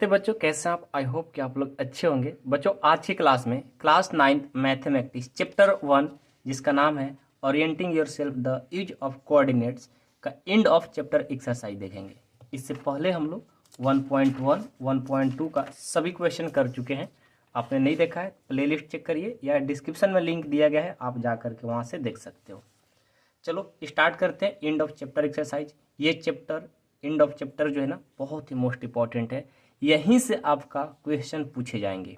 नमस्ते बच्चों, कैसे हैं आप। आई होप कि आप लोग अच्छे होंगे। बच्चों आज की क्लास में क्लास 9th मैथमेटिक्स चैप्टर 1 जिसका नाम है orienting yourself the use of coordinates का एंड ऑफ चैप्टर एक्सरसाइज देखेंगे। इससे पहले हम लोग 1.1 1.2 का सभी क्वेश्चन कर चुके हैं। आपने नहीं देखा है प्लेलिस्ट चेक करिए या डिस्क्रिप्शन में लिंक दिया गया है, आप जा करके वहाँ से देख सकते हो। चलो स्टार्ट करते हैं एंड ऑफ चैप्टर एक्सरसाइज। ये चैप्टर एंड ऑफ चैप्टर जो है ना बहुत ही मोस्ट इंपॉर्टेंट है, यहीं से आपका क्वेश्चन पूछे जाएंगे,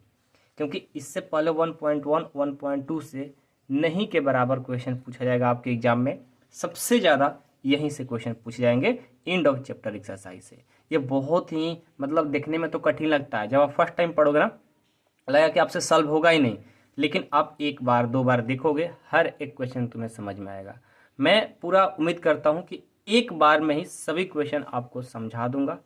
क्योंकि इससे पहले 1.1 1.2 से नहीं के बराबर क्वेश्चन पूछा जाएगा आपके एग्जाम में। सबसे ज़्यादा यहीं से क्वेश्चन पूछे जाएंगे एंड ऑफ चैप्टर एक्सरसाइज से। ये बहुत ही मतलब देखने में तो कठिन लगता है, जब आप फर्स्ट टाइम पढ़ोगे ना लगेगा कि आपसे सॉल्व होगा ही नहीं, लेकिन आप एक बार दो बार देखोगे हर एक क्वेश्चन तुम्हें समझ में आएगा। मैं पूरा उम्मीद करता हूँ कि एक बार में ही सभी क्वेश्चन आपको समझा दूंगा।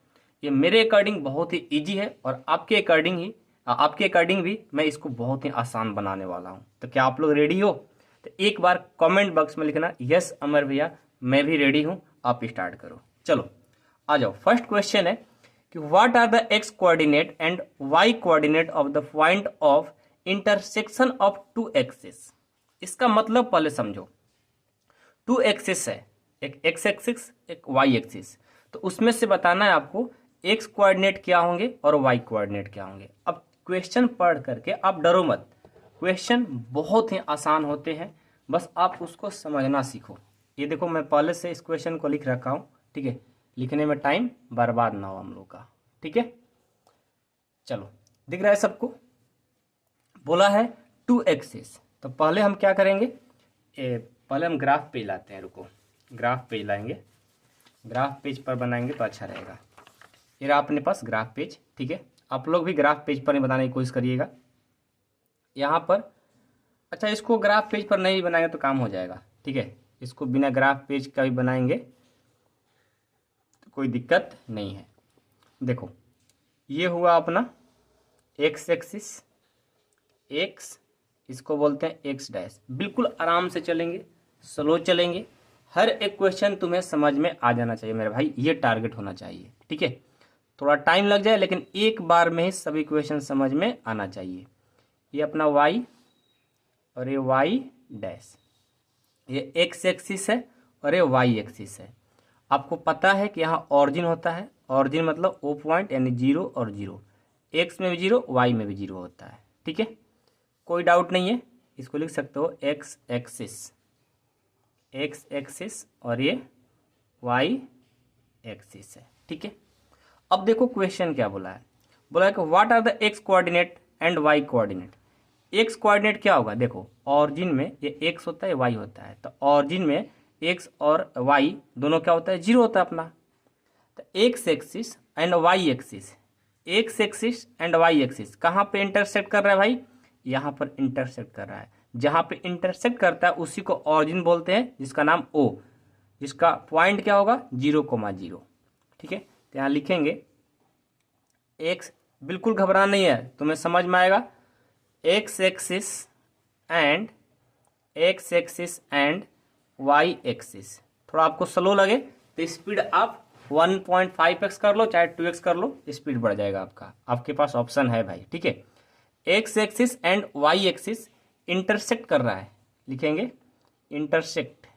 ये मेरे अकॉर्डिंग बहुत ही इजी है और आपके अकॉर्डिंग भी मैं इसको बहुत ही आसान बनाने वाला हूँ। तो क्या आप लोग रेडी हो? तो एक बार कमेंट बॉक्स में लिखना यस अमर भैया मैं भी रेडी हूँ। आप स्टार्ट करो, चलो आ जाओ। फर्स्ट क्वेश्चन है कि what are the X coordinate and Y coordinate of the point of intersection of two axis. इसका मतलब पहले समझो। टू एक्सिस है, एक एक्स एक्सिस एक वाई एक्सिस, तो उसमें से बताना है आपको एक्स कोऑर्डिनेट क्या होंगे और वाई कोऑर्डिनेट क्या होंगे। अब क्वेश्चन पढ़ करके आप डरो मत, क्वेश्चन बहुत ही आसान होते हैं, बस आप उसको समझना सीखो। ये देखो मैं पहले से इस क्वेश्चन को लिख रखा हूँ, ठीक है, लिखने में टाइम बर्बाद ना हो हम लोग का, ठीक है। चलो दिख रहा है सबको। बोला है टू एक्सिस, तो पहले हम क्या करेंगे, पहले हम ग्राफ पेज लाते हैं। रुको ग्राफ पेज लाएंगे, ग्राफ पेज पर बनाएंगे तो अच्छा रहेगा। ये रहा अपने पास ग्राफ पेज, ठीक है। आप लोग भी ग्राफ पेज पर ही बनाने की कोशिश करिएगा। यहाँ पर अच्छा इसको ग्राफ पेज पर नहीं बनाएंगे तो काम हो जाएगा, ठीक है। इसको बिना ग्राफ पेज का भी बनाएंगे तो कोई दिक्कत नहीं है। देखो ये हुआ अपना एक्स एक्सिस, एक्स इसको बोलते हैं एक्स डैश। बिल्कुल आराम से चलेंगे, स्लो चलेंगे, हर एक क्वेश्चन तुम्हें समझ में आ जाना चाहिए मेरे भाई, ये टारगेट होना चाहिए, ठीक है। थोड़ा टाइम लग जाए लेकिन एक बार में ही सभी क्वेश्चन समझ में आना चाहिए। ये अपना वाई और ये वाई डैश, ये एक्स एक्सिस है और ये वाई एक्सिस है। आपको पता है कि यहाँ ऑरिजिन होता है, ऑरिजिन मतलब ओ पॉइंट यानी जीरो और जीरो, एक्स में भी जीरो वाई में भी जीरो होता है, ठीक है। कोई डाउट नहीं है, इसको लिख सकते हो एक्स एक्सिस, एक्स एक्सिस और ये वाई एक्सिस है, ठीक है। अब देखो क्वेश्चन क्या बोला है, बोला है कि what are the X coordinate and Y coordinate. X coordinate क्या होगा, देखो ऑरिजिन में ये एक्स होता है वाई होता है, तो ऑरिजिन में एक्स और वाई दोनों क्या होता है, जीरो होता है अपना। तो X axis and Y axis, X axis and Y axis कहाँ पे इंटरसेक्ट कर रहा है भाई, यहाँ पर इंटरसेक्ट कर रहा है। जहाँ पे इंटरसेक्ट करता है उसी को ऑरिजिन बोलते हैं, जिसका नाम ओ, जिसका पॉइंट क्या होगा 0,0, ठीक है। तो यहाँ लिखेंगे एक्स, बिल्कुल घबराना नहीं है, तुम्हें समझ में आएगा। X axis and Y axis. थोड़ा आपको स्लो लगे तो स्पीड आप 1.5x कर लो चाहे 2x कर लो, स्पीड बढ़ जाएगा आपका, आपके पास ऑप्शन है भाई, ठीक है। X axis and Y axis intersect कर रहा है, लिखेंगे इंटरसेक्ट,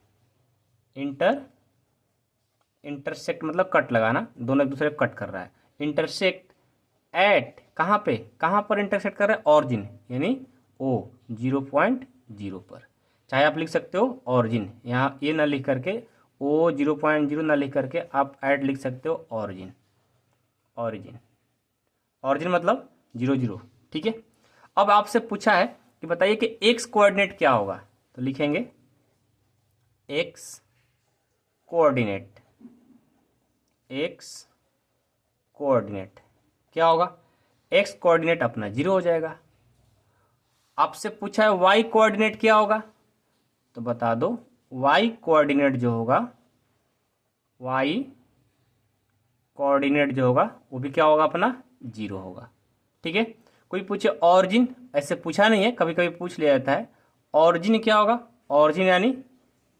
इंटरसेक्ट मतलब कट लगाना, दोनों एक दूसरे को कट कर रहा है। इंटरसेक्ट एट कहाँ पर इंटरसेक्ट कर रहा है, ऑरिजिन यानी ओ 0.0 पर। चाहे आप लिख सकते हो ऑरिजिन, यहाँ ये ना लिख करके ओ 0.0 ना लिख करके आप एट लिख सकते हो ऑरिजिन, ऑरिजिन मतलब 0,0, ठीक है। अब आपसे पूछा है कि बताइए कि एक्स कोऑर्डिनेट क्या होगा, तो लिखेंगे एक्स कोऑर्डिनेट, एक्स कोऑर्डिनेट क्या होगा, एक्स कोऑर्डिनेट अपना 0 हो जाएगा। आपसे पूछा है वाई कोऑर्डिनेट क्या होगा, तो बता दो वाई कोऑर्डिनेट जो होगा, वाई कोऑर्डिनेट जो होगा वो भी क्या होगा अपना 0 होगा, ठीक है। कोई पूछे ऑरिजिन, ऐसे पूछा नहीं है, कभी कभी पूछ लिया जाता है, ऑरिजिन क्या होगा, ऑरिजिन यानी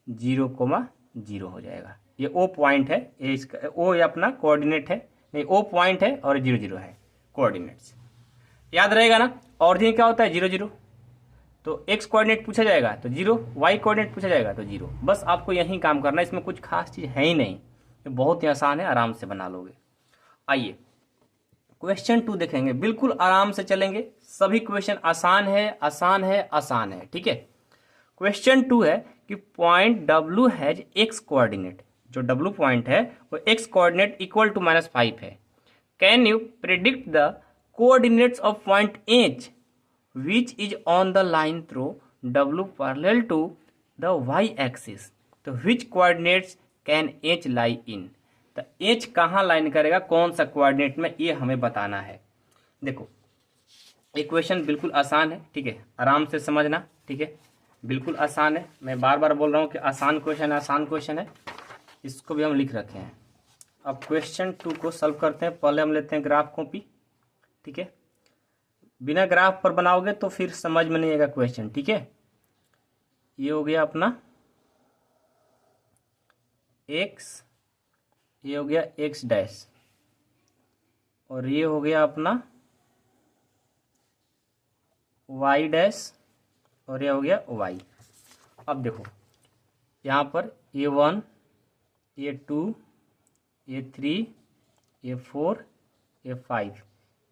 0,0 हो जाएगा। ये ओ पॉइंट है, ये इसका ओ ये अपना कोऑर्डिनेट है, नहीं ओ पॉइंट है और 0,0 है, कोऑर्डिनेट्स। याद रहेगा ना, ऑरिजिन क्या होता है 0 0, तो एक्स कोऑर्डिनेट पूछा जाएगा तो 0, वाई कोऑर्डिनेट पूछा जाएगा तो 0। बस आपको यही काम करना है, इसमें कुछ खास चीज़ है ही नहीं, ये बहुत ही आसान है, आराम से बना लोगे। आइए क्वेश्चन 2 देखेंगे, बिल्कुल आराम से चलेंगे, सभी क्वेश्चन आसान है आसान है आसान है, ठीक है। क्वेश्चन 2 है कि point W has X coordinate, जो W पॉइंट है वो एक्स कोऑर्डिनेट इक्वल टू -5 है। Can you predict the coordinates of point H which is on the line through W parallel to the y axis, तो which coordinates can H lie in, तो H कहाँ line करेगा, कौन सा coordinate में, ये हमें बताना है। देखो ये क्वेश्चन बिल्कुल आसान है, ठीक है, आराम से समझना, ठीक है, बिल्कुल आसान है। मैं बार बार बोल रहा हूँ कि आसान क्वेश्चन है, इसको भी हम लिख रखे हैं। अब क्वेश्चन 2 को सॉल्व करते हैं। पहले हम लेते हैं ग्राफ कॉपी, ठीक है, बिना ग्राफ पर बनाओगे तो फिर समझ में नहीं आएगा क्वेश्चन, ठीक है। ये हो गया अपना x, ये हो गया x डैश, और ये हो गया अपना y डैश, और ये हो गया y। अब देखो यहाँ पर ये 1, ये 2, ये 3, ये 4, ये 5,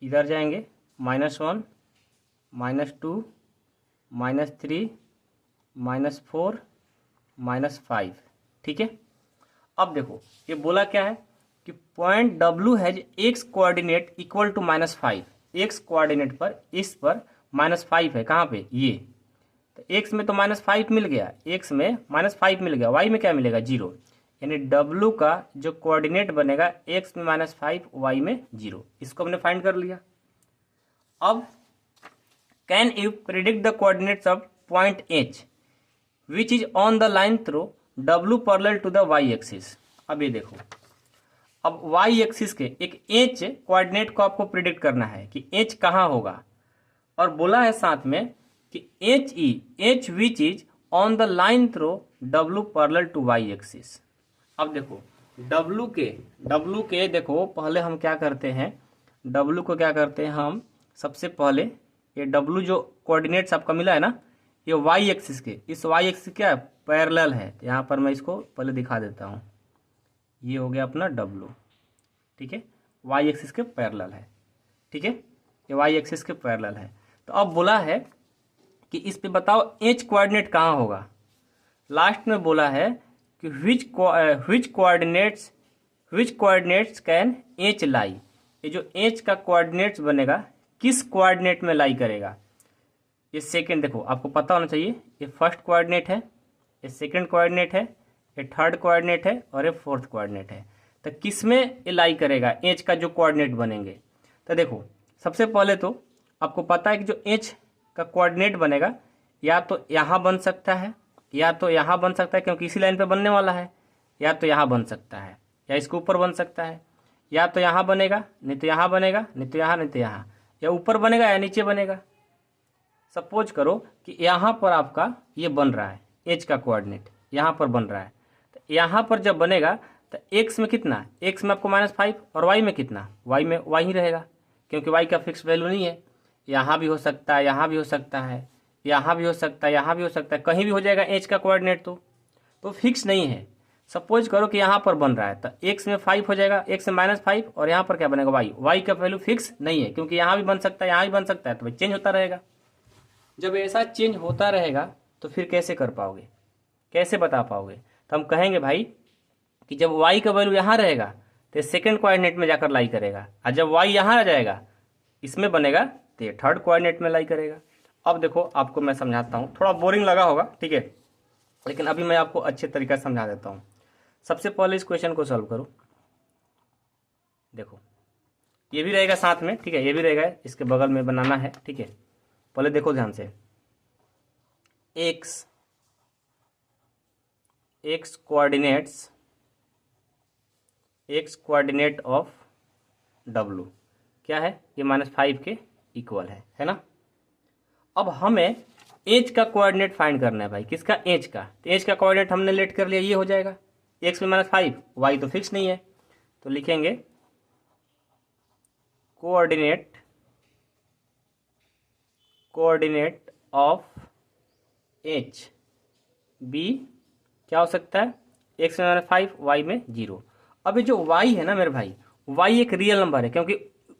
इधर जाएंगे -1, -2, -3, -4, -5, ठीक है। अब देखो ये बोला क्या है कि point W has X coordinate equal to -5, X coordinate पर इस पर -5 है, कहाँ पे, ये, तो एक्स में तो -5 मिल गया, एक्स में -5 मिल गया, वाई में क्या मिलेगा 0, यानी W का जो कोऑर्डिनेट बनेगा एक्स में -5, वाई में 0, इसको हमने फाइंड कर लिया। अब can you predict the coordinates of point H which is on the line through W parallel to the Y axis. अब ये देखो, अब वाई एक्सिस के एक H कोऑर्डिनेट को आपको प्रिडिक्ट करना है कि H कहाँ होगा, और बोला है साथ में कि H which is on the line through W parallel to Y axis. अब देखो W के देखो पहले हम क्या करते हैं, W को क्या करते हैं हम, सबसे पहले ये W जो कोऑर्डिनेट्स आपका मिला है ना, ये वाई एक्सिस के, इस वाई एक्सिस क्या है, पैरेलल है, तो यहाँ पर मैं इसको पहले दिखा देता हूँ। ये हो गया अपना W, ठीक है, वाई एक्सिस के पैरेलल है, ठीक है, ये वाई एक्सिस के पैरेलल है। तो अब बोला है कि इस पे बताओ H कोऑर्डिनेट कहाँ होगा। लास्ट में बोला है कि विच कोऑर्डिनेट्स कैन H लाई, ये जो H का कोऑर्डिनेट्स बनेगा किस कोऑर्डिनेट में लाई करेगा। ये सेकंड, देखो आपको पता होना चाहिए, ये फर्स्ट कोऑर्डिनेट है, ये सेकंड कोऑर्डिनेट है, ये थर्ड कोऑर्डिनेट है, और ये फोर्थ कोऑर्डिनेट है, तो किस में ये लाई करेगा, H का जो कोऑर्डिनेट बनेंगे। तो देखो सबसे पहले तो आपको पता है कि जो H का कोऑर्डिनेट बनेगा या तो यहाँ बन सकता है, या तो यहाँ बन सकता है क्योंकि इसी लाइन पे बनने वाला है, या तो यहाँ बन सकता है, या इसके ऊपर बन सकता है, या तो यहाँ बनेगा, नहीं तो यहाँ बनेगा, नहीं तो यहाँ, नहीं तो यहाँ, या ऊपर बनेगा या नीचे बनेगा। सपोज करो कि यहाँ पर आपका ये बन रहा है, H का कोऑर्डिनेट यहाँ पर बन रहा है, तो यहाँ पर जब बनेगा तो x में कितना, x में आपको -5, और y में कितना, y में y ही रहेगा, क्योंकि y का फिक्स वैल्यू नहीं है। यहाँ भी हो सकता है, यहाँ भी हो सकता है, यहाँ भी हो सकता है, यहाँ भी हो सकता है, कहीं भी हो जाएगा H का कोऑर्डिनेट, तो फिक्स नहीं है। सपोज करो कि यहाँ पर बन रहा है तो x में 5 हो जाएगा, x में -5, और यहाँ पर क्या बनेगा y का वैल्यू फिक्स नहीं है, क्योंकि यहाँ भी बन सकता है, यहाँ भी बन सकता है, तो भाई चेंज होता रहेगा। जब ऐसा चेंज होता रहेगा तो फिर कैसे कर पाओगे, कैसे बता पाओगे। तो हम कहेंगे भाई कि जब y का वैल्यू यहाँ रहेगा तो सेकंड कोऑर्डिनेट में जाकर लाई करेगा, और जब y यहाँ आ जाएगा इसमें बनेगा तो ये थर्ड कोऑर्डिनेट में लाई करेगा। अब देखो आपको मैं समझाता हूँ, थोड़ा बोरिंग लगा होगा, ठीक है, लेकिन अभी मैं आपको अच्छे तरीके से समझा देता हूँ। सबसे पहले इस क्वेश्चन को सॉल्व करो। देखो ये भी रहेगा साथ में, ठीक है, ये भी रहेगा, इसके बगल में बनाना है, ठीक है। पहले देखो ध्यान से, x कोऑर्डिनेट ऑफ W क्या है, ये -5 के इक्वल है ना। अब हमें H का कोऑर्डिनेट फाइंड करना है भाई, किसका, H का। तो H का कोऑर्डिनेट हमने लेट कर लिया, ये हो जाएगा, x में -5, y तो फिक्स नहीं है, तो लिखेंगे कोऑर्डिनेट ऑफ एच बी क्या हो सकता है, एक्स में 5 वाई में 0। अब ये जो वाई है ना मेरे भाई, वाई एक रियल नंबर है, क्योंकि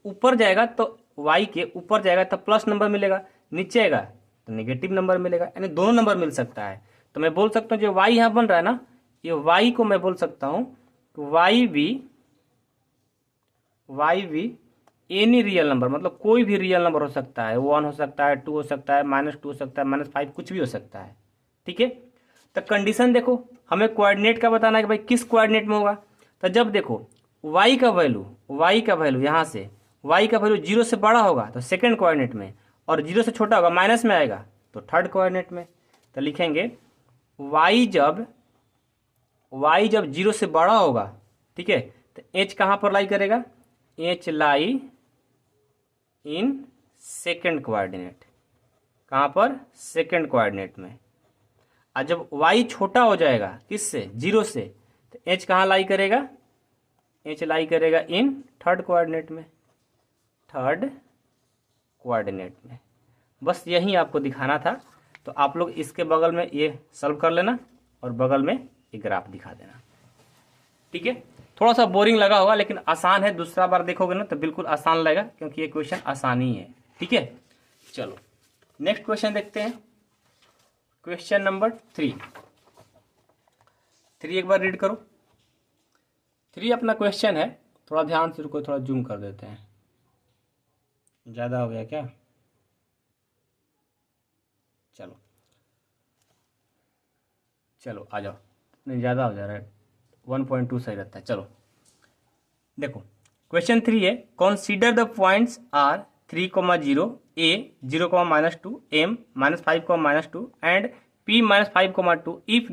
ऊपर जाएगा तो वाई के ऊपर जाएगा तो प्लस नंबर मिलेगा, नीचे आएगा तो नेगेटिव नंबर मिलेगा, यानी दोनों नंबर मिल सकता है। तो मैं बोल सकता हूँ जो वाई यहाँ बन रहा है ना, ये वाई को मैं बोल सकता हूँ Y we any real number, मतलब कोई भी रियल नंबर हो सकता है, 1 हो सकता है, 2 हो सकता है, -2 हो सकता है, -5 कुछ भी हो सकता है। ठीक है, तो कंडीशन देखो, हमें कोऑर्डिनेट का बताना है कि भाई किस कोऑर्डिनेट में होगा। तो जब देखो y का वैल्यू यहाँ से y का वैल्यू 0 से बड़ा होगा तो सेकंड कोऑर्डिनेट में, और 0 से छोटा होगा माइनस में आएगा तो थर्ड कोऑर्डिनेट में। तो लिखेंगे y जब 0 से बड़ा होगा, ठीक है, तो h कहाँ पर लाई करेगा, h lie in second coordinate, कहाँ पर, सेकंड कोऑर्डिनेट में। और जब y छोटा हो जाएगा किससे, 0 से, तो h कहाँ लाई करेगा, h लाई करेगा इन थर्ड कोऑर्डिनेट में, बस यही आपको दिखाना था। तो आप लोग इसके बगल में ये सॉल्व कर लेना और बगल में ये ग्राफ दिखा देना। ठीक है, थोड़ा सा बोरिंग लगा होगा लेकिन आसान है, दूसरा बार देखोगे ना तो बिल्कुल आसान लगेगा, क्योंकि ये क्वेश्चन आसान ही है। ठीक है, चलो नेक्स्ट क्वेश्चन देखते हैं। क्वेश्चन नंबर 3 एक बार रीड करो। 3 अपना क्वेश्चन है, थोड़ा ध्यान से रुको, थोड़ा जूम कर देते हैं, ज़्यादा हो गया क्या, चलो आ जाओ, नहीं ज़्यादा हो जा रहा है, 1.2 सही रहता है। चलो देखो क्वेश्चन 3 है, consider the points are 3,0 a 0,-2 m -5,-2 and p -5,2 if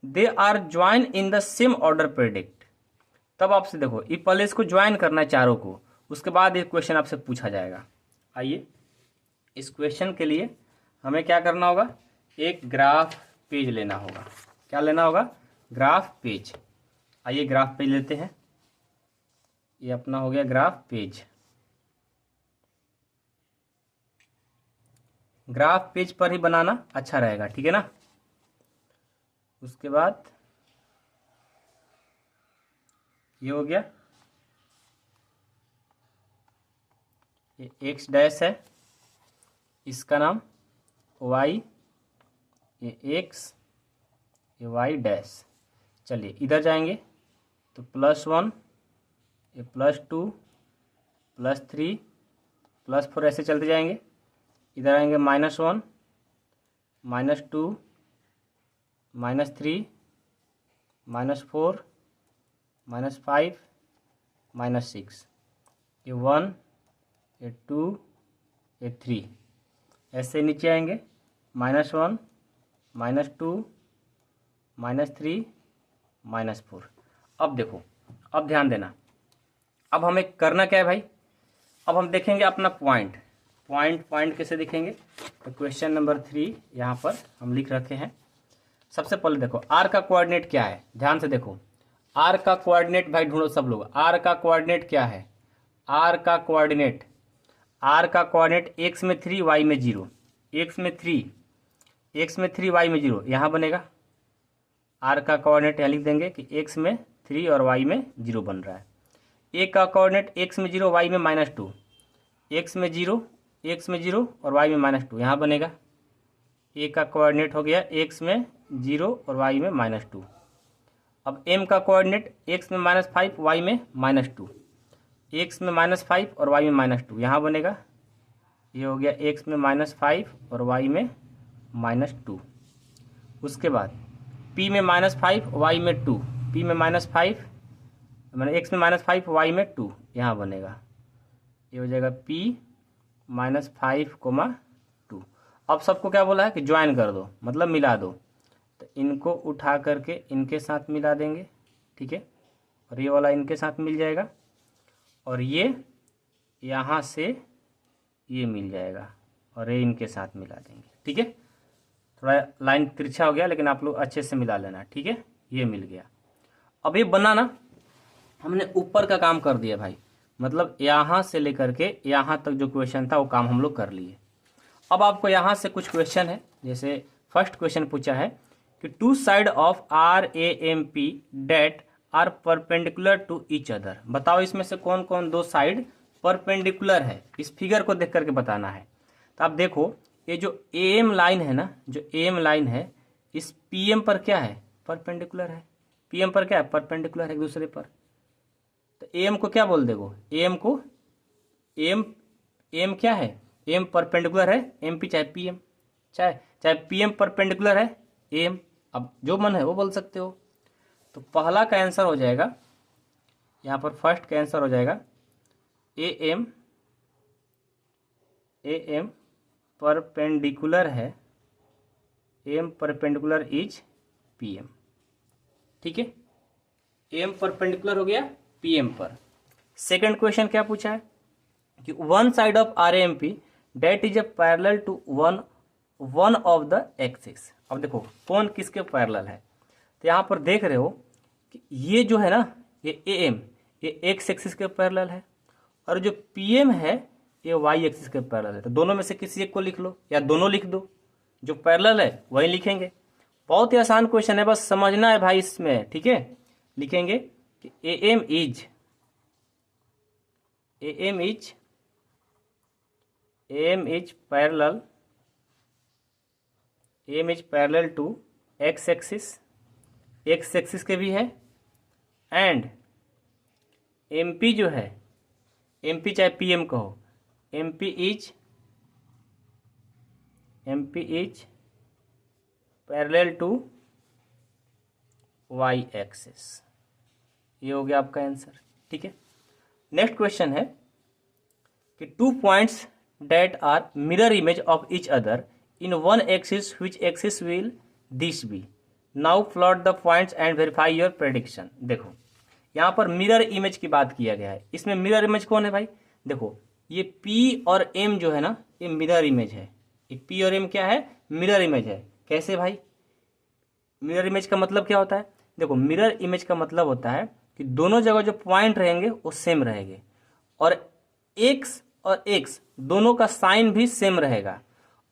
they are join in the same order predict. तब आपसे देखो ये पहले इसको ज्वाइन करना है चारों को, उसके बाद ये क्वेश्चन आपसे पूछा जाएगा। आइए इस क्वेश्चन के लिए हमें क्या करना होगा, एक ग्राफ पेज लेना होगा। क्या लेना होगा, ग्राफ पेज। आइए ग्राफ पेज लेते हैं, ये अपना हो गया ग्राफ पेज। ग्राफ पेज पर ही बनाना अच्छा रहेगा, ठीक है ना। उसके बाद ये हो गया, ये एक्स डैश है, इसका नाम वाई, ये एक्स, ये वाई डैश। चलिए इधर जाएंगे तो +1, ये +2, +3, +4 ऐसे चलते जाएंगे। इधर आएंगे -1, -2, -3, -4, -5, -6, ये 1, ये 2, ये 3 ऐसे नीचे आएंगे, -1, -2, -3, -4। अब देखो, अब ध्यान देना, अब हमें करना क्या है भाई, अब हम देखेंगे अपना पॉइंट कैसे दिखेंगे। तो क्वेश्चन नंबर 3 यहाँ पर हम लिख रखे हैं। सबसे पहले देखो आर का कोऑर्डिनेट क्या है, ध्यान से देखो, आर का कोऑर्डिनेट भाई ढूंढो सब लोग। आर का कोऑर्डिनेट क्या है, आर का कोऑर्डिनेट x में 3 y में 0, x में 3 y में 0 यहाँ बनेगा। आर का कोऑर्डिनेट यहाँ लिख देंगे कि x में 3 और y में 0 बन रहा है। ए का कोऑर्डिनेट x में 0 y में -2, x में 0 और y में -2 यहाँ बनेगा। ए का कोऑर्डिनेट हो गया x में 0 और y में -2। अब m का कोऑर्डिनेट x में -5 y में -2, x में -5 और y में -2 यहाँ बनेगा। ये हो गया x में -5 और y में -2। उसके बाद p में -5 y में 2, p में -5 मैंने x में -5 y में 2 यहाँ बनेगा। ये हो जाएगा p -5, 2। अब सबको क्या बोला है कि ज्वाइन कर दो, मतलब मिला दो। तो इनको उठा करके इनके साथ मिला देंगे, ठीक है, और ये वाला इनके साथ मिल जाएगा, और ये यहाँ से ये मिल जाएगा, और ये इनके साथ मिला देंगे, ठीक है। थोड़ा लाइन तिरछा हो गया लेकिन आप लोग अच्छे से मिला लेना, ठीक है। ये मिल गया। अब ये बनाना हमने ऊपर का काम कर दिया भाई, मतलब यहाँ से लेकर के यहाँ तक जो क्वेश्चन था वो काम हम लोग कर लिए। अब आपको यहाँ से कुछ क्वेश्चन है, जैसे फर्स्ट क्वेश्चन पूछा है कि two side of RAMP that are perpendicular to each other. बताओ इसमें से कौन कौन दो साइड परपेंडिकुलर है, इस फिगर को देख करके बताना है। तो आप देखो ये जो AM लाइन है ना, जो AM लाइन है इस PM पर क्या है, परपेंडिकुलर है। PM पर क्या है, परपेंडिकुलर है एक दूसरे पर। तो AM को क्या बोल देगो, AM को AM क्या है, AM परपेंडिकुलर है MP चाहे PM, चाहे PM परपेंडिकुलर है AM। अब जो मन है वो बोल सकते हो। तो पहला का आंसर हो जाएगा, यहाँ पर फर्स्ट का आंसर हो जाएगा AM परपेंडिकुलर है, AM परपेंडिकुलर इज PM। ठीक है, AM परपेंडिकुलर हो गया PM पर। सेकंड क्वेश्चन क्या पूछा है कि one side of RAMP that is a parallel to one of the axis. अब देखो कौन किसके पैरेलल है, तो यहाँ पर देख रहे हो कि ये जो है ना, ये AM ये एक्स एक्सिस के पैरेलल है, और जो PM है ये वाई एक्सिस के पैरेलल है। तो दोनों में से किसी एक को लिख लो या दोनों लिख दो, जो पैरेलल है वही लिखेंगे। बहुत ही आसान क्वेश्चन है, बस समझना है भाई इसमें। ठीक है, लिखेंगे कि AM is parallel to X axis के भी है, एंड MP जो है, MP चाहे PM कहो, MP is parallel to Y axis. ये हो गया आपका आंसर। ठीक है, नेक्स्ट क्वेश्चन है कि two points that are mirror image of each other in one axis, which axis will this be. Now plot the points and verify your prediction. देखो यहाँ पर मिरर इमेज की बात किया गया है। इसमें मिरर इमेज कौन है भाई, देखो ये P और M जो है ना, ये मिरर इमेज है। ये P और M क्या है, मिरर इमेज है। कैसे भाई, मिरर इमेज का मतलब क्या होता है, देखो मिरर इमेज का मतलब होता है कि दोनों जगह जो पॉइंट रहेंगे वो सेम रहेंगे, और x और x दोनों का साइन भी सेम रहेगा,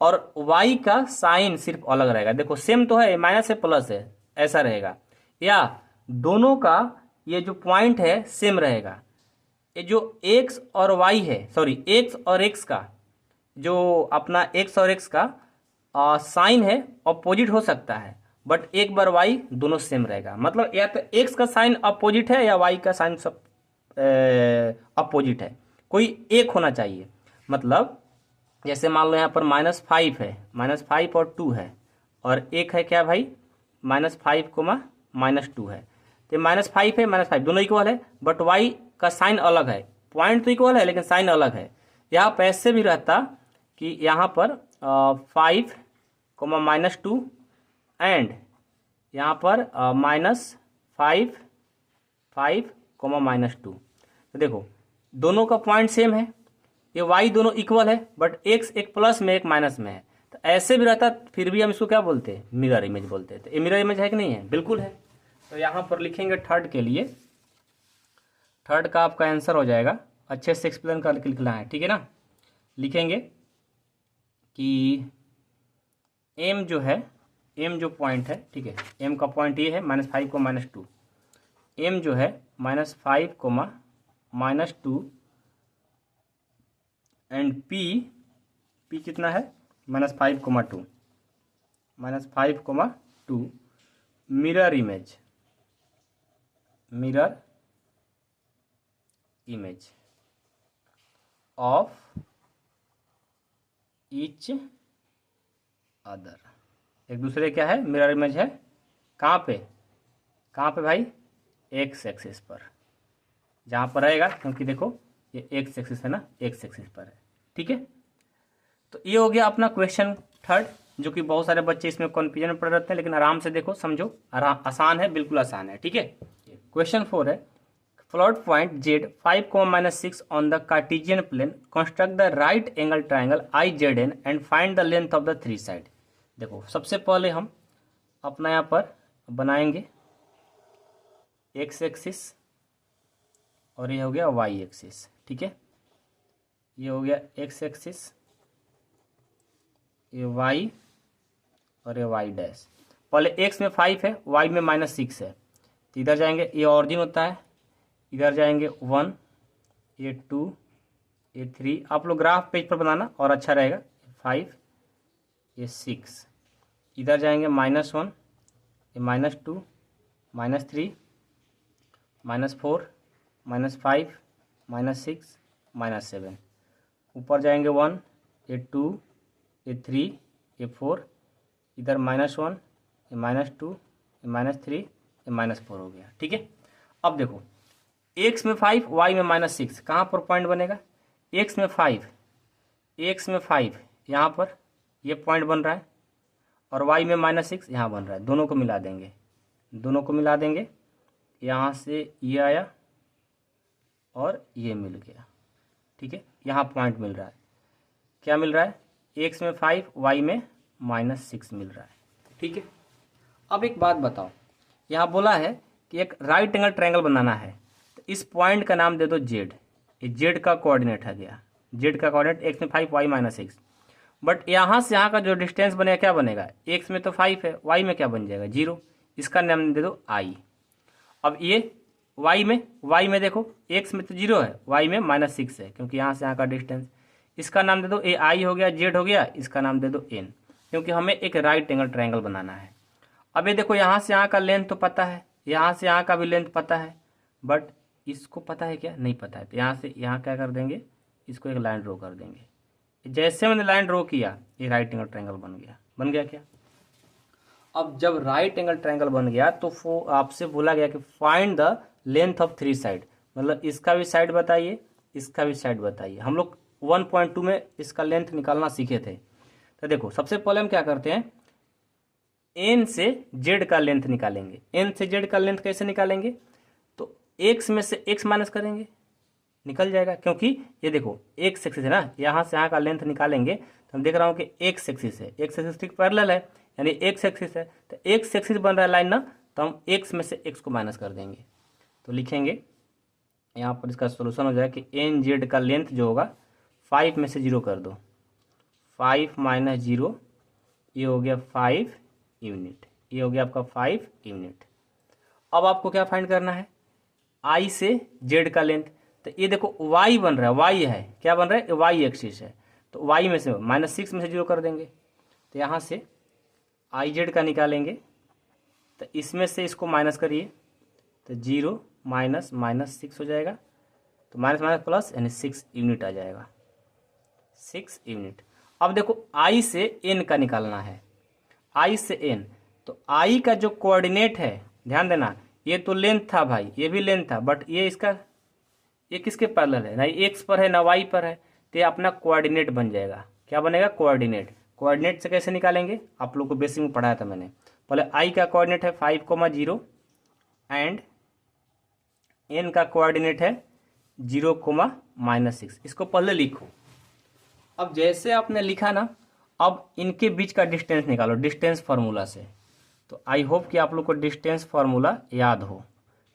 और y का साइन सिर्फ अलग रहेगा। देखो सेम तो है, माइनस है प्लस है, ऐसा रहेगा। या दोनों का ये जो पॉइंट है सेम रहेगा। ये जो x और y है, सॉरी x और x का जो अपना x और x का साइन है अपोजिट हो सकता है, बट एक बार y दोनों सेम रहेगा। मतलब या तो x का साइन अपोजिट है या y का साइन सब अपोजिट है, कोई एक होना चाहिए। मतलब जैसे मान लो यहाँ पर -5 है, -5 और 2 है, और एक है क्या भाई -5 कोमा -2 है। तो -5 है -5 दोनों इक्वल है, बट y का साइन अलग है। पॉइंट तो इक्वल है लेकिन साइन अलग है। यहाँ पर ऐसे भी रहता कि यहाँ पर 5 कोमा -2 एंड यहाँ पर -5 कोमा -2। तो देखो दोनों का पॉइंट सेम है, ये y दोनों इक्वल है, बट x एक प्लस में एक माइनस में है। तो ऐसे भी रहता, फिर भी हम इसको क्या बोलते हैं, मिरर इमेज बोलते हैं। तो ये मिरर इमेज है कि नहीं है, बिल्कुल है। तो यहाँ पर लिखेंगे थर्ड के लिए, थर्ड का आपका आंसर हो जाएगा, अच्छे से एक्सप्लेन करके लिखना है। ठीक है ना, लिखेंगे कि m जो है, m जो पॉइंट है, ठीक है, m का पॉइंट ये है -5 को -2, m जो है -5 कोमा -2 एंड p कितना है -5 comma 2 mirror image of each other. एक दूसरे क्या है, मिरर इमेज है। कहाँ पे भाई, एक्स एक्सिस पर, जहाँ पर रहेगा, क्योंकि देखो ये एक्स एक्सिस है ना, एक्स एक्सिस पर है। ठीक है, तो ये हो गया अपना क्वेश्चन थर्ड, जो कि बहुत सारे बच्चे इसमें कन्फ्यूजन में पड़ रहते हैं, लेकिन आराम से देखो समझो, आसान है, बिल्कुल आसान है। ठीक है, क्वेश्चन 4 है, plot point Z 5, -6 on the Cartesian plane, construct the right angle triangle IZN and find the length of the three side. देखो सबसे पहले हम अपना यहाँ पर बनाएंगे एक्स एक्सिस और ये हो गया वाई एक्सिस। ठीक है, ये हो गया एक्स एक्सिस, ये वाई और ये वाई डैश। पहले एक्स में 5 है, वाई में -6 है, तो इधर जाएंगे, ये ऑरिजिन होता है, इधर जाएंगे 1, ये 2, ये 3। आप लोग ग्राफ पेज पर बनाना और अच्छा रहेगा। 5, ये 6, इधर जाएंगे -1, ये -2, -3, -4, -5, -6, -7। ऊपर जाएंगे 1, ये 2, ये 3, ये 4, इधर -1, ये -2, ये -3, ये -4 हो गया। ठीक है, अब देखो x में 5, y में -6, कहाँ पर पॉइंट बनेगा? x में 5 यहाँ पर ये पॉइंट बन रहा है, और y में -6 यहाँ बन रहा है। दोनों को मिला देंगे, यहाँ से ये आया और ये मिल गया। ठीक है, यहाँ पॉइंट मिल रहा है, क्या मिल रहा है? x में 5, y में -6 मिल रहा है। ठीक है, अब एक बात बताओ, यहाँ बोला है कि एक राइट एंगल ट्रायंगल बनाना है, तो इस पॉइंट का नाम दे दो z। ये z का कोऑर्डिनेट है गया, z का कोऑर्डिनेट x में 5, y -6। बट यहाँ से यहाँ का जो डिस्टेंस बनेगा क्या बनेगा? x में तो 5 है, y में क्या बन जाएगा? 0। इसका नाम दे दो i। अब ये y में देखो, x में तो 0 है, y में -6 है, क्योंकि यहाँ से यहाँ का डिस्टेंस। इसका नाम दे दो ए i हो गया, z हो गया, इसका नाम दे दो n, क्योंकि हमें एक राइट एंगल ट्रायंगल बनाना है। अब ये देखो, यहाँ से यहाँ का लेंथ तो पता है, यहाँ से यहाँ का भी लेंथ पता है, बट इसको पता है क्या? नहीं पता है। तो यहाँ से यहाँ क्या कर देंगे, इसको एक लाइन ड्रॉ कर देंगे। जैसे मैंने लाइन ड्रॉ किया, ये राइट एंगल ट्रायंगल बन गया क्या? अब जब राइट एंगल ट्रायंगल बन गया तो आपसे बोला गया कि find the length of 3 side, मतलब इसका भी साइड बताइए, इसका भी साइड बताइए। हम लोग 1.2 में इसका लेंथ निकालना सीखे थे। तो देखो, सबसे पहले हम क्या करते हैं, n से z का लेंथ निकालेंगे। n से z का लेंथ कैसे निकालेंगे? तो x में से x माइनस करेंगे, निकल जाएगा, क्योंकि ये देखो x एक्सिस है ना, यहाँ से यहाँ का लेंथ निकालेंगे तो मैं देख रहा हूँ कि x एक्सिस है, x एक्सिस ठीक पैरेलल है, यानी x एक्सिस है, तो x एक्सिस बन रहा है लाइन ना, तो हम x में से x को माइनस कर देंगे। तो लिखेंगे यहाँ पर, इसका सोल्यूशन हो जाएगा कि nz का लेंथ जो होगा 5 में से 0 कर दो, 5 - 0, ये हो गया 5 यूनिट, ये हो गया आपका 5 यूनिट। अब आपको क्या फाइंड करना है? i से z का लेंथ। तो ये देखो y बन रहा है, y है, क्या बन रहा है? y एक्सिस है, तो y में से -6 में से 0 कर देंगे, तो यहाँ से iz का निकालेंगे, तो इसमें से इसको माइनस करिए, तो 0 -6 हो जाएगा, तो माइनस प्लस यानी 6 यूनिट आ जाएगा, 6 यूनिट। अब देखो i से n का निकालना है, i से n, तो i का जो कोऑर्डिनेट है, ध्यान देना, ये तो लेंथ था भाई, ये भी लेंथ था, बट ये किसके पैरेलल है? ना x पर है ना y पर है, तो ये अपना कोऑर्डिनेट बन जाएगा। क्या बनेगा? कोऑर्डिनेट से कैसे निकालेंगे? आप लोग को बेसिक में पढ़ाया था मैंने। पहले i का कोऑर्डिनेट है 5, 0 एंड n का कोऑर्डिनेट है 0, -6। इसको पहले लिखो। अब जैसे आपने लिखा ना, अब इनके बीच का डिस्टेंस निकालो डिस्टेंस फार्मूला से। तो आई होप कि आप लोग को डिस्टेंस फार्मूला याद हो,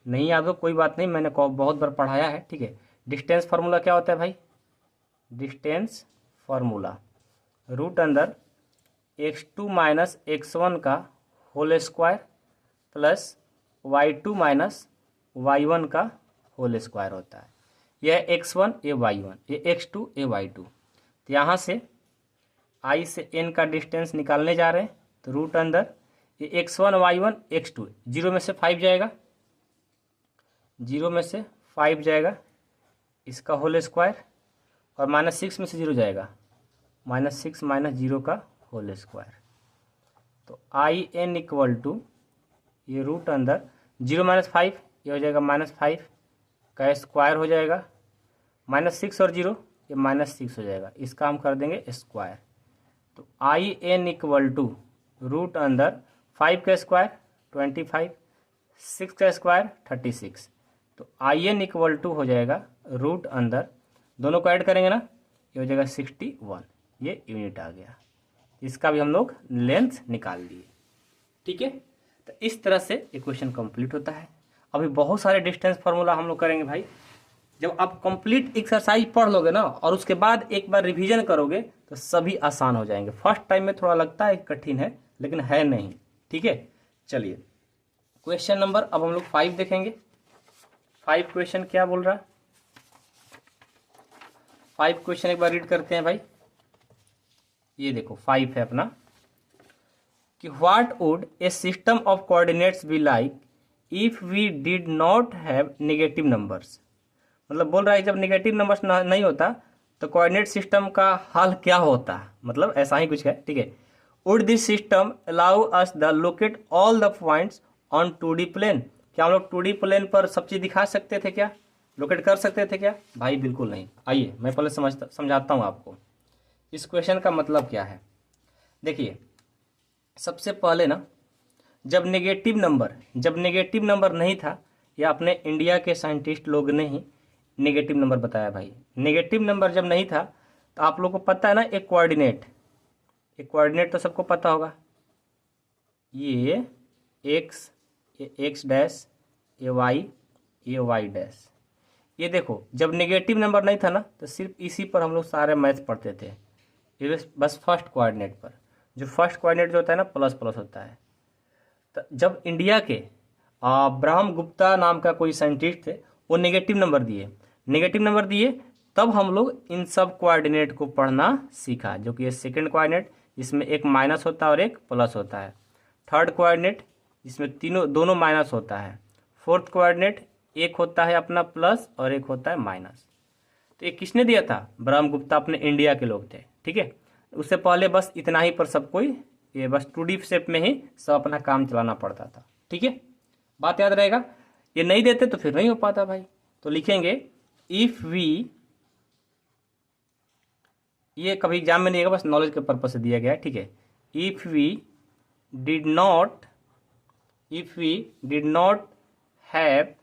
नहीं याद हो कोई बात नहीं, मैंने बहुत बार पढ़ाया है। ठीक है, डिस्टेंस फार्मूला क्या होता है भाई? डिस्टेंस फार्मूला रूट अंदर x2 - x1 का whole square plus y2 - y1 का होल स्क्वायर होता है। यह x1 ये y1, ये x2 ये y2। तो यहाँ से i से n का डिस्टेंस निकालने जा रहे हैं, तो रूट अंदर ये x1 y1 x2, 0 में से 5 जाएगा, 0 में से 5 जाएगा, इसका होल स्क्वायर, और -6 में से 0 जाएगा, -6 - 0 का होल स्क्वायर। तो i n इक्वल टू ये रूट अंदर 0 - 5, ये हो जाएगा -5 का स्क्वायर हो जाएगा, -6 और 0 ये -6 हो जाएगा, इसका हम कर देंगे स्क्वायर। तो i n equal to root अंदर 5 का स्क्वायर 25, 6 का स्क्वायर 36। तो i n इक्वल टू हो जाएगा रूट अंदर, दोनों को ऐड करेंगे ना, ये हो जाएगा 61, ये यूनिट आ गया। इसका भी हम लोग लेंथ निकाल लिए। ठीक है, तो इस तरह से इक्वेशन कंप्लीट होता है। अभी बहुत सारे डिस्टेंस फार्मूला हम लोग करेंगे भाई, जब आप कंप्लीट एक्सरसाइज पढ़ लोगे ना और उसके बाद एक बार रिवीजन करोगे तो सभी आसान हो जाएंगे। फर्स्ट टाइम में थोड़ा लगता है कठिन है, लेकिन है नहीं। ठीक है, चलिए क्वेश्चन नंबर अब हम लोग 5 देखेंगे। 5 क्वेश्चन क्या बोल रहा है, 5 क्वेश्चन एक बार रीड करते हैं भाई। ये देखो 5 है अपना कि what would a system of coordinates be like if we did not have negative numbers. मतलब बोल रहा है जब नेगेटिव नंबर्स नहीं होता तो कोऑर्डिनेट सिस्टम का हल क्या होता है, मतलब ऐसा ही कुछ है। ठीक है, would this system allow us the locate all the points on 2D plane. क्या हम लोग 2D प्लेन पर सब चीज दिखा सकते थे, क्या लोकेट कर सकते थे क्या? भाई बिल्कुल नहीं। आइए मैं पहले समझाता हूँ आपको इस क्वेश्चन का मतलब क्या है। देखिए सबसे पहले ना जब नेगेटिव नंबर नहीं था, या अपने इंडिया के साइंटिस्ट लोग ने ही नेगेटिव नंबर बताया भाई। नेगेटिव नंबर जब नहीं था तो आप लोग को पता है ना एक कोऑर्डिनेट तो सबको पता होगा, ये एक्स डैश, ये वाई डैश। ये देखो जब नेगेटिव नंबर नहीं था ना तो सिर्फ इसी पर हम लोग सारे मैथ पढ़ते थे, ये बस फर्स्ट कोऑर्डिनेट पर। जो फर्स्ट कोऑर्डिनेट जो होता है ना प्लस प्लस होता है। तो जब इंडिया के ब्रह्म गुप्ता नाम का कोई साइंटिस्ट थे, वो नेगेटिव नंबर दिए तब हम लोग इन सब कोऑर्डिनेट को पढ़ना सीखा, जो कि ये सेकंड कोऑर्डिनेट जिसमें एक माइनस होता है और एक प्लस होता है, थर्ड कोऑर्डिनेट जिसमें दोनों माइनस होता है, फोर्थ कोऑर्डिनेट एक होता है अपना प्लस और एक होता है माइनस। तो ये किसने दिया था? ब्रह्म गुप्ता, अपने इंडिया के लोग थे। ठीक है, उससे पहले बस इतना ही पर सब कोई ये बस 2D शेप में ही सब अपना काम चलाना पड़ता था। ठीक है, बात याद रहेगा। ये नहीं देते तो फिर नहीं हो पाता भाई। तो लिखेंगे इफ वी, ये कभी एग्जाम में नहीं आएगा, बस नॉलेज के पर्पज से दिया गया है। ठीक है, if we did not have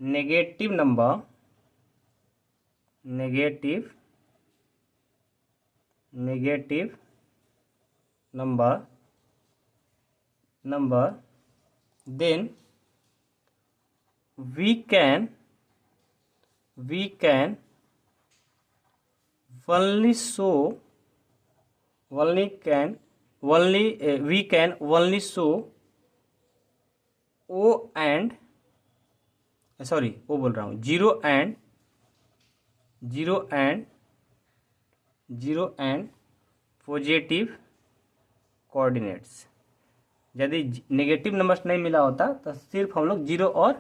negative number then we can only show zero and positive coordinates. यदि नेगेटिव नंबर्स नहीं मिला होता तो सिर्फ हम लोग जीरो और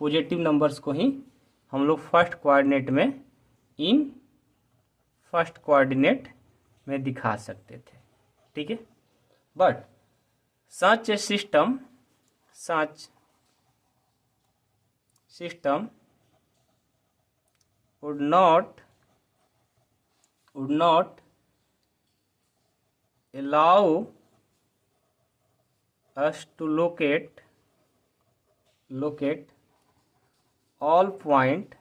पॉजिटिव नंबर्स को ही हम लोग फर्स्ट कोऑर्डिनेट में दिखा सकते थे। ठीक है, but such A system would not allow us to locate all point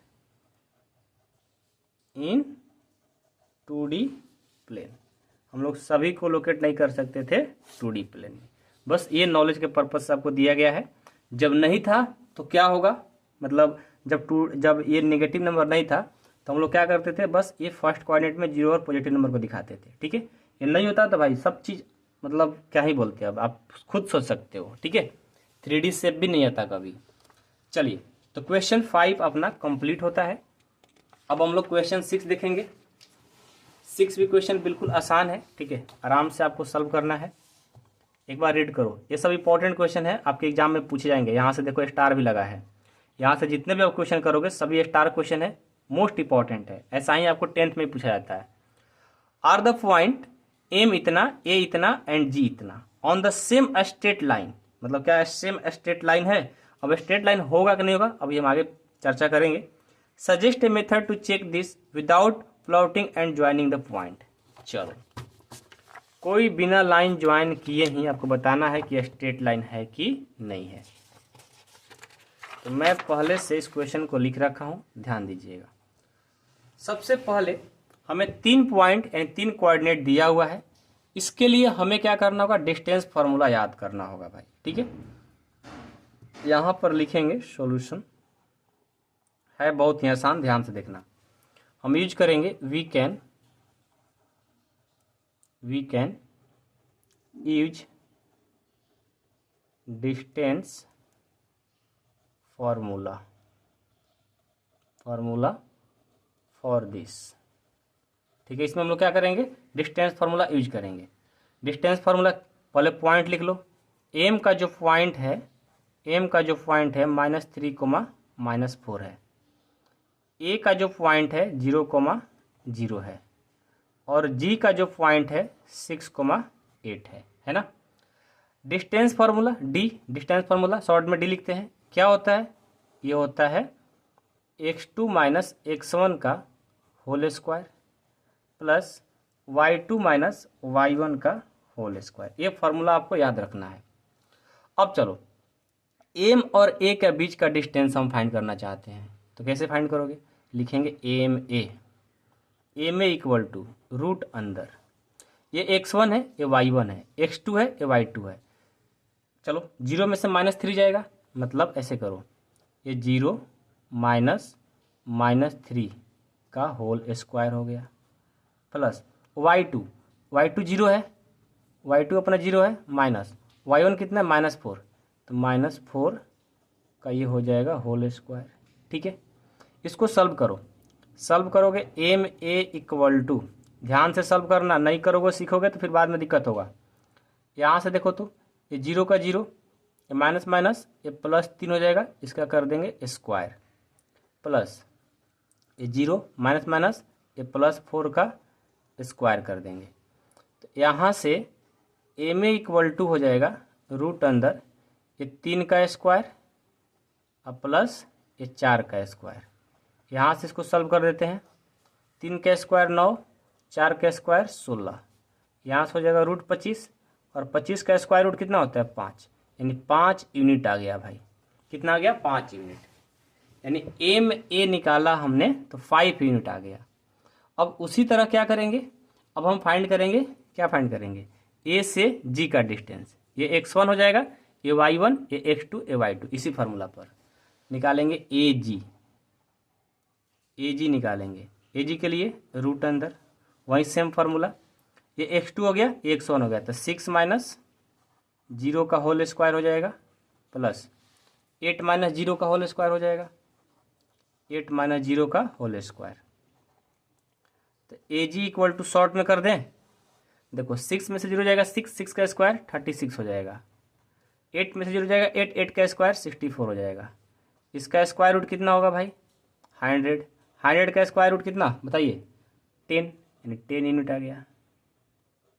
in 2D plane. हम लोग सभी को लोकेट नहीं कर सकते थे 2D प्लेन में। बस ये नॉलेज के पर्पज से आपको दिया गया है। जब नहीं था तो क्या होगा, मतलब जब ये नेगेटिव नंबर नहीं था तो हम लोग क्या करते थे, बस ये फर्स्ट कोऑर्डिनेट में जीरो और पॉजिटिव नंबर को दिखाते थे। ठीक है, ये नहीं होता तो भाई सब चीज़ मतलब क्या ही बोलते हैं, अब आप खुद सोच सकते हो। ठीक है, 3D शेप भी नहीं आता कभी। चलिए तो क्वेश्चन 5 अपना कंप्लीट होता है। अब हम लोग क्वेश्चन 6 देखेंगे। 6 भी क्वेश्चन बिल्कुल आसान है। ठीक है, आराम से आपको सॉल्व करना है। एक बार रीड करो, ये सब इंपॉर्टेंट क्वेश्चन है, आपके एग्जाम में पूछे जाएंगे। यहाँ से देखो स्टार भी लगा है, यहाँ से जितने भी आप क्वेश्चन करोगे सभी स्टार क्वेश्चन है, मोस्ट इंपॉर्टेंट है। ऐसा ही आपको 10th में पूछा जाता है। आर द पॉइंट एम इतना, ए इतना एंड जी इतना on the same straight line. मतलब क्या सेम स्ट्रेट लाइन है? अब स्ट्रेट लाइन होगा कि नहीं होगा अभी हम आगे चर्चा करेंगे। Suggest a method to check this without plotting and joining the point. चलो, कोई बिना लाइन ज्वाइन किए ही आपको बताना है कि स्ट्रेट लाइन है कि नहीं है। तो मैं पहले से इस क्वेश्चन को लिख रखा हूं, ध्यान दीजिएगा। सबसे पहले हमें 3 पॉइंट यानी 3 कोऑर्डिनेट दिया हुआ है। इसके लिए हमें क्या करना होगा, डिस्टेंस फार्मूला याद करना होगा भाई। ठीक है, यहां पर लिखेंगे सॉल्यूशन है बहुत ही आसान, ध्यान से देखना। हम यूज करेंगे we can use distance formula for this. ठीक है, इसमें हम लोग क्या करेंगे, डिस्टेंस फार्मूला यूज करेंगे। डिस्टेंस फार्मूला पहले पॉइंट लिख लो। एम का जो पॉइंट है -3, -4 है। ए का जो पॉइंट है 0, है। और जी का जो पॉइंट है 6, 8 है ना। Distance formula distance formula short में डी लिखते हैं। क्या होता है, ये होता है x2 - x1 का whole square plus y2 - y1 का होल स्क्वायर। ये फार्मूला आपको याद रखना है। अब चलो, एम और ए के बीच का डिस्टेंस हम फाइंड करना चाहते हैं, तो कैसे फाइंड करोगे, लिखेंगे M A equal to root अंदर, ये x1 है, ये y1 है, x2 है, ये y2 है। चलो 0 में से -3 जाएगा, मतलब ऐसे करो, ये 0 -3 का होल स्क्वायर हो गया प्लस y2 0 है, y2 अपना 0 है, माइनस y1 कितना है -4, तो -4 का ये हो जाएगा होल स्क्वायर। ठीक है, इसको सॉल्व करोगे एम ए इक्वल टू, ध्यान से सॉल्व करना, नहीं करोगे सीखोगे तो फिर बाद में दिक्कत होगा। यहाँ से देखो तो ये 0 का 0, ये माइनस माइनस, ये +3 हो जाएगा, इसका कर देंगे स्क्वायर प्लस ये 0 माइनस माइनस, ये +4 का स्क्वायर कर देंगे। तो यहाँ से एम ए इक्वल टू हो जाएगा रूट अंदर ये 3 का स्क्वायर और प्लस ये 4 का स्क्वायर। यहाँ से इसको सॉल्व कर देते हैं, 3 का स्क्वायर 9, 4 का स्क्वायर 16, यहाँ से हो जाएगा रूट 25, और 25 का स्क्वायर रूट कितना होता है 5, यानी 5 यूनिट आ गया भाई। कितना आ गया, 5 यूनिट, यानी एम ए निकाला हमने तो 5 यूनिट आ गया। अब उसी तरह क्या करेंगे, अब हम फाइंड करेंगे, क्या फाइंड करेंगे, ए से जी का डिस्टेंस, ये x1 हो जाएगा, ये y1, ये x2, ये y2, इसी फार्मूला पर निकालेंगे ए जी निकालेंगे। ए जी के लिए रूट अंदर, वही सेम फार्मूला, ये x2 हो गया, ये x1 हो गया, तो 6 - 0 का होल स्क्वायर हो जाएगा प्लस 8 - 0 का होल स्क्वायर हो जाएगा, 8 - 0 का होल स्क्वायर। तो ए जी इक्वल टू शॉर्ट में कर दें, देखो 6 में से 0 जाएगा 6, 6 का स्क्वायर 36 हो जाएगा, 8 में से 0 जाएगा 8, 8 का स्क्वायर 64 हो जाएगा। इसका स्क्वायर रूट कितना होगा भाई 100, 100 का स्क्वायर रूट कितना बताइए 10, यानी 10 यूनिट आ गया,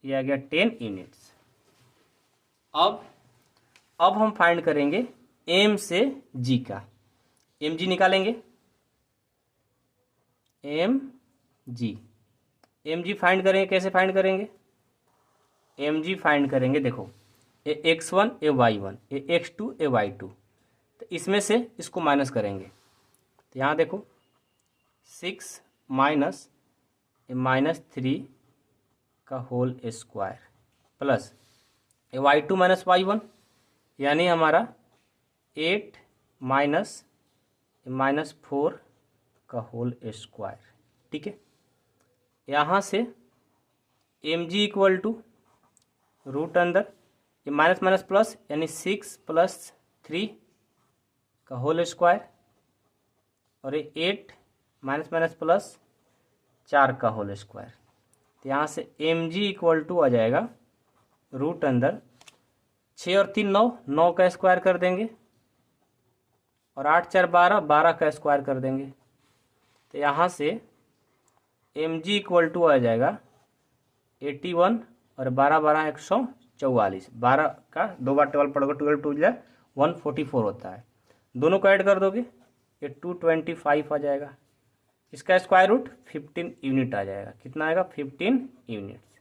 ये आ गया 10 यूनिट्स। अब हम फाइंड करेंगे एम से जी का, एम जी निकालेंगे, एम जी फाइंड करेंगे, कैसे फाइंड करेंगे, एम जी फाइंड करेंगे, देखो ये x1 ये y1 ये x2 ये y2, तो इसमें से इसको माइनस करेंगे, तो यहाँ देखो 6 माइनस ये -3 का होल स्क्वायर प्लस ये y2 - y1, यानी हमारा 8 माइनस -4 का होल स्क्वायर। ठीक है, यहाँ से M G equal to root अंदर ये माइनस माइनस प्लस, यानी 6 + 3 का होल स्क्वायर, और ये 8 माइनस माइनस प्लस 4 का होल स्क्वायर। तो यहाँ से एम जी इक्वल टू आ जाएगा रूट अंदर 6 और 3 9, 9 का स्क्वायर कर देंगे, और 8 4 12, 12 का स्क्वायर कर देंगे। तो यहाँ से एम जी इक्वल टू आ जाएगा 81, और 12 12 144, 12 का 2 बार 12 पड़ोगे, 12 2 144 होता है, दोनों को ऐड कर दोगे ये 225 आ जाएगा। इसका स्क्वायर रूट 15 यूनिट आ जाएगा, कितना आएगा 15 यूनिट्स।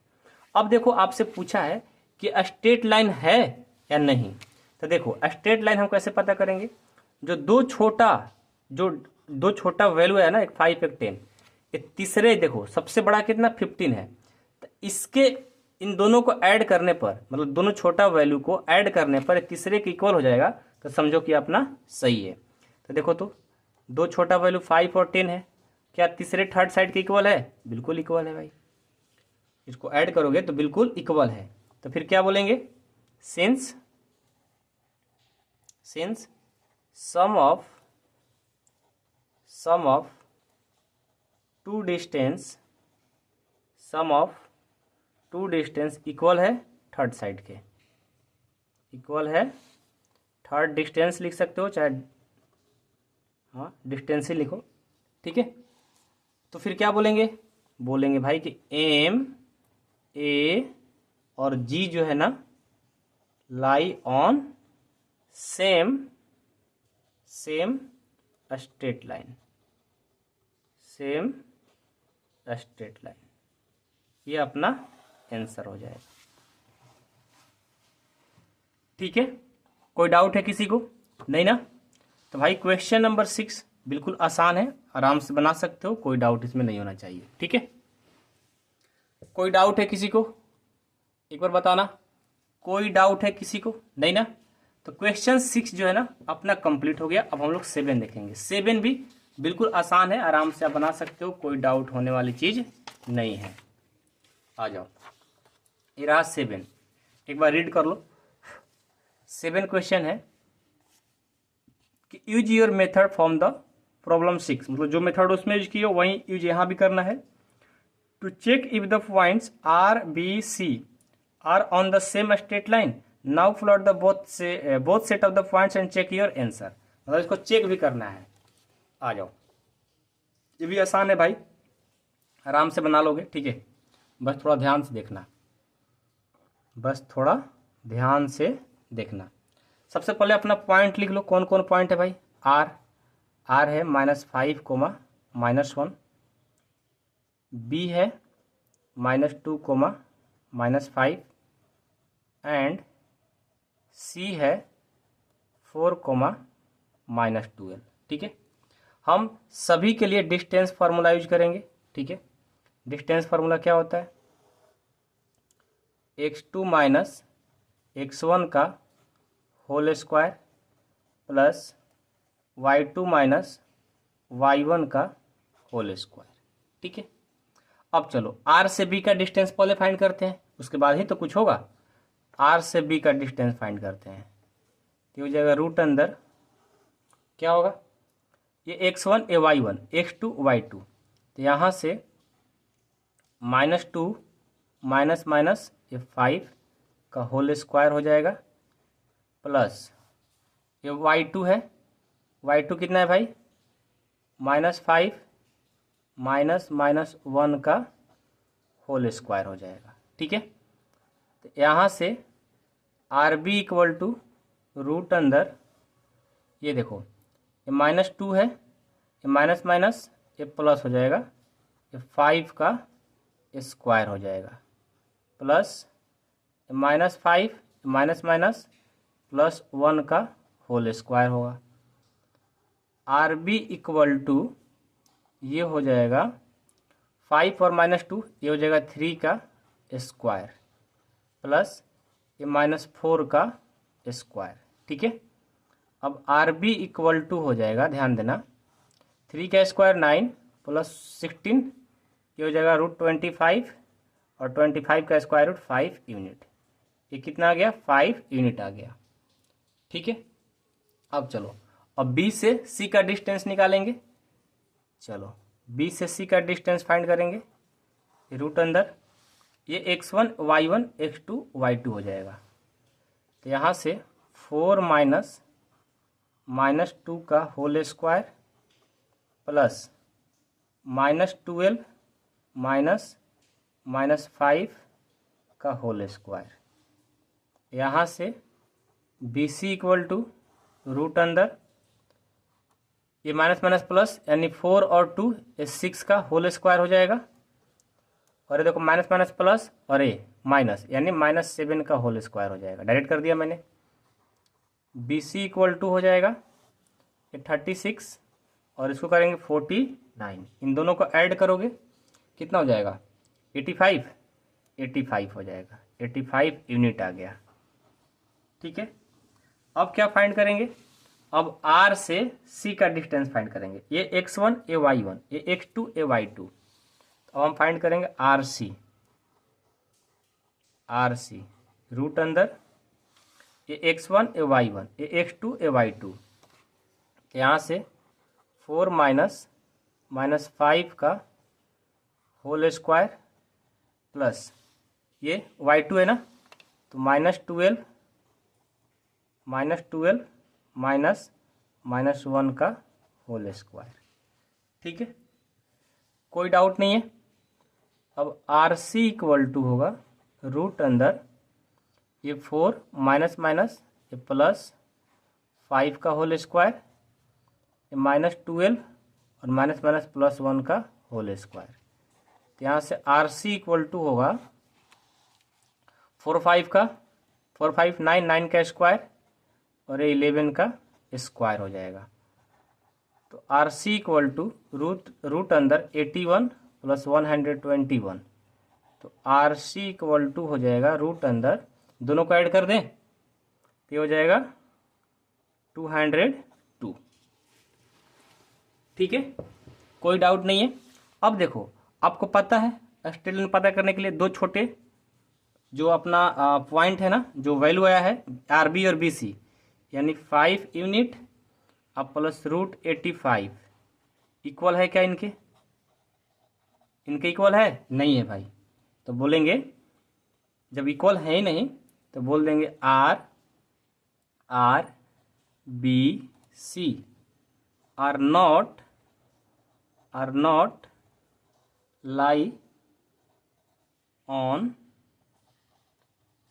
अब देखो आपसे पूछा है कि स्ट्रेट लाइन है या नहीं, तो देखो स्ट्रेट लाइन हम कैसे पता करेंगे, जो दो छोटा वैल्यू है ना, एक 5 एक 10, ये तीसरे देखो सबसे बड़ा कितना 15 है, तो इसके इन दोनों को ऐड करने पर, मतलब दोनों छोटा वैल्यू को ऐड करने पर तीसरे के इक्वल हो जाएगा, तो समझो कि अपना सही है। तो देखो तो दो छोटा वैल्यू 5 और 10 है, क्या तीसरे थर्ड साइड के इक्वल है? बिल्कुल इक्वल है भाई, इसको ऐड करोगे तो बिल्कुल इक्वल है। तो फिर क्या बोलेंगे? Since sum of two distance equal है थर्ड साइड के, इक्वल है थर्ड डिस्टेंस लिख सकते हो, चाहे हाँ डिस्टेंस ही लिखो, ठीक है। तो फिर क्या बोलेंगे? बोलेंगे भाई कि एम ए और जी जो है ना लाई ऑन सेम स्ट्रेट लाइन, ये अपना आंसर हो जाएगा, ठीक है। कोई डाउट है किसी को? नहीं ना? तो भाई क्वेश्चन नंबर 6 बिल्कुल आसान है, आराम से बना सकते हो, कोई डाउट इसमें नहीं होना चाहिए, ठीक है। कोई डाउट है किसी को? एक बार बताना, कोई डाउट है किसी को? नहीं ना? तो क्वेश्चन 6 जो है ना अपना कंप्लीट हो गया। अब हम लोग 7 देखेंगे। 7 भी बिल्कुल आसान है, आराम से आप बना सकते हो, कोई डाउट होने वाली चीज नहीं है। आ जाओ, ये रहा 7, एक बार रीड कर लो। 7 क्वेश्चन है कि use your method from the problem 6, मतलब जो मेथड उसमें यूज किया वही यूज यहाँ भी करना है। To check if the points R B C are on the same straight line, now plot the both set of the points and check your answer, मतलब इसको चेक भी करना है। आ जाओ, ये भी आसान है भाई, आराम से बना लोगे, ठीक है। बस थोड़ा ध्यान से देखना, सबसे पहले अपना पॉइंट लिख लो। कौन कौन पॉइंट है भाई? आर है -5, -1, बी है -2, -5 एंड सी है 4, -12, ठीक है। हम सभी के लिए डिस्टेंस फार्मूला यूज करेंगे, ठीक है। डिस्टेंस फार्मूला क्या होता है? x2 माइनस x1 का whole square plus y2 minus y1 का होल स्क्वायर, ठीक है। अब चलो r से b का डिस्टेंस पहले फाइंड करते हैं, उसके बाद ही तो कुछ होगा। r से b का डिस्टेंस फाइंड करते हैं, तो हो जाएगा रूट अंदर क्या होगा? ये x1 ये y1, x2 y2, तो यहाँ से -2 माइनस माइनस ये 5 का होल स्क्वायर हो जाएगा प्लस ये y2 है, y2 कितना है भाई? -5 -1 का होल स्क्वायर हो जाएगा, ठीक है। तो यहाँ से R B equal to root अंदर, ये देखो ये -2 है, ये माइनस माइनस ये प्लस हो जाएगा, ये 5 का स्क्वायर हो जाएगा प्लस -5 माइनस माइनस प्लस 1 का होल स्क्वायर होगा। आर बी इक्वल टू ये हो जाएगा 5 और -2 ये हो जाएगा 3 का स्क्वायर प्लस ये -4 का स्क्वायर, ठीक है। अब आर बी इक्वल टू हो जाएगा, ध्यान देना, 3 का स्क्वायर 9 प्लस 16 ये हो जाएगा √25 और 25 का स्क्वायर रूट 5 यूनिट, ये कितना आ गया? 5 यूनिट आ गया, ठीक है। अब चलो, अब B से C का डिस्टेंस निकालेंगे। चलो B से C का डिस्टेंस फाइंड करेंगे, रूट अंदर ये x1 y1 x2 y2 हो जाएगा। तो यहाँ से 4 -2 का होल स्क्वायर प्लस -12 -5 का होल स्क्वायर, यहाँ से B C equal to root अंदर ये माइनस माइनस प्लस यानी 4 और 2 ये 6 का होल स्क्वायर हो जाएगा, और ये देखो माइनस माइनस प्लस और ये माइनस यानी -7 का होल स्क्वायर हो जाएगा। डायरेक्ट कर दिया मैंने। बी सी इक्वल टू हो जाएगा ये 36 और इसको करेंगे 49, इन दोनों को ऐड करोगे कितना हो जाएगा? 85 हो जाएगा, 85 यूनिट आ गया, ठीक है। अब क्या फाइंड करेंगे? अब R से C का डिस्टेंस फाइंड करेंगे। ये x1 ये y1 ये x2 ये y2। तो अब हम फाइंड करेंगे RC रूट अंदर ये x1 ये y1 ये x2 ये y2। यहाँ से 4 माइनस 5 का होल स्क्वायर प्लस ये y2 है ना, तो -12 माइनस 1 का होल स्क्वायर। ठीक है, कोई डाउट नहीं है। अब RC इक्वल टू होगा रूट अंदर ये 4 माइनस ये प्लस 5 का होल स्क्वायर, ये -12 और माइनस प्लस 1 का होल स्क्वायर। तो यहाँ से RC इक्वल टू होगा 4 5 9 का स्क्वायर और ये 11 का स्क्वायर हो जाएगा। तो RC इक्वल टू रूट अंदर 81 प्लस 121। तो RC इक्वल टू हो जाएगा रूट अंदर, दोनों को ऐड कर दें तो हो जाएगा 202। ठीक है, कोई डाउट नहीं है। अब देखो, आपको पता है स्टेटमेंट पता करने के लिए दो छोटे जो अपना पॉइंट है ना, जो वैल्यू आया है RB और BC, यानी 5 यूनिट अब प्लस रूट 85 इक्वल है क्या? इनके इक्वल है? नहीं है भाई। तो बोलेंगे जब इक्वल है ही नहीं तो बोल देंगे RBC are not lie on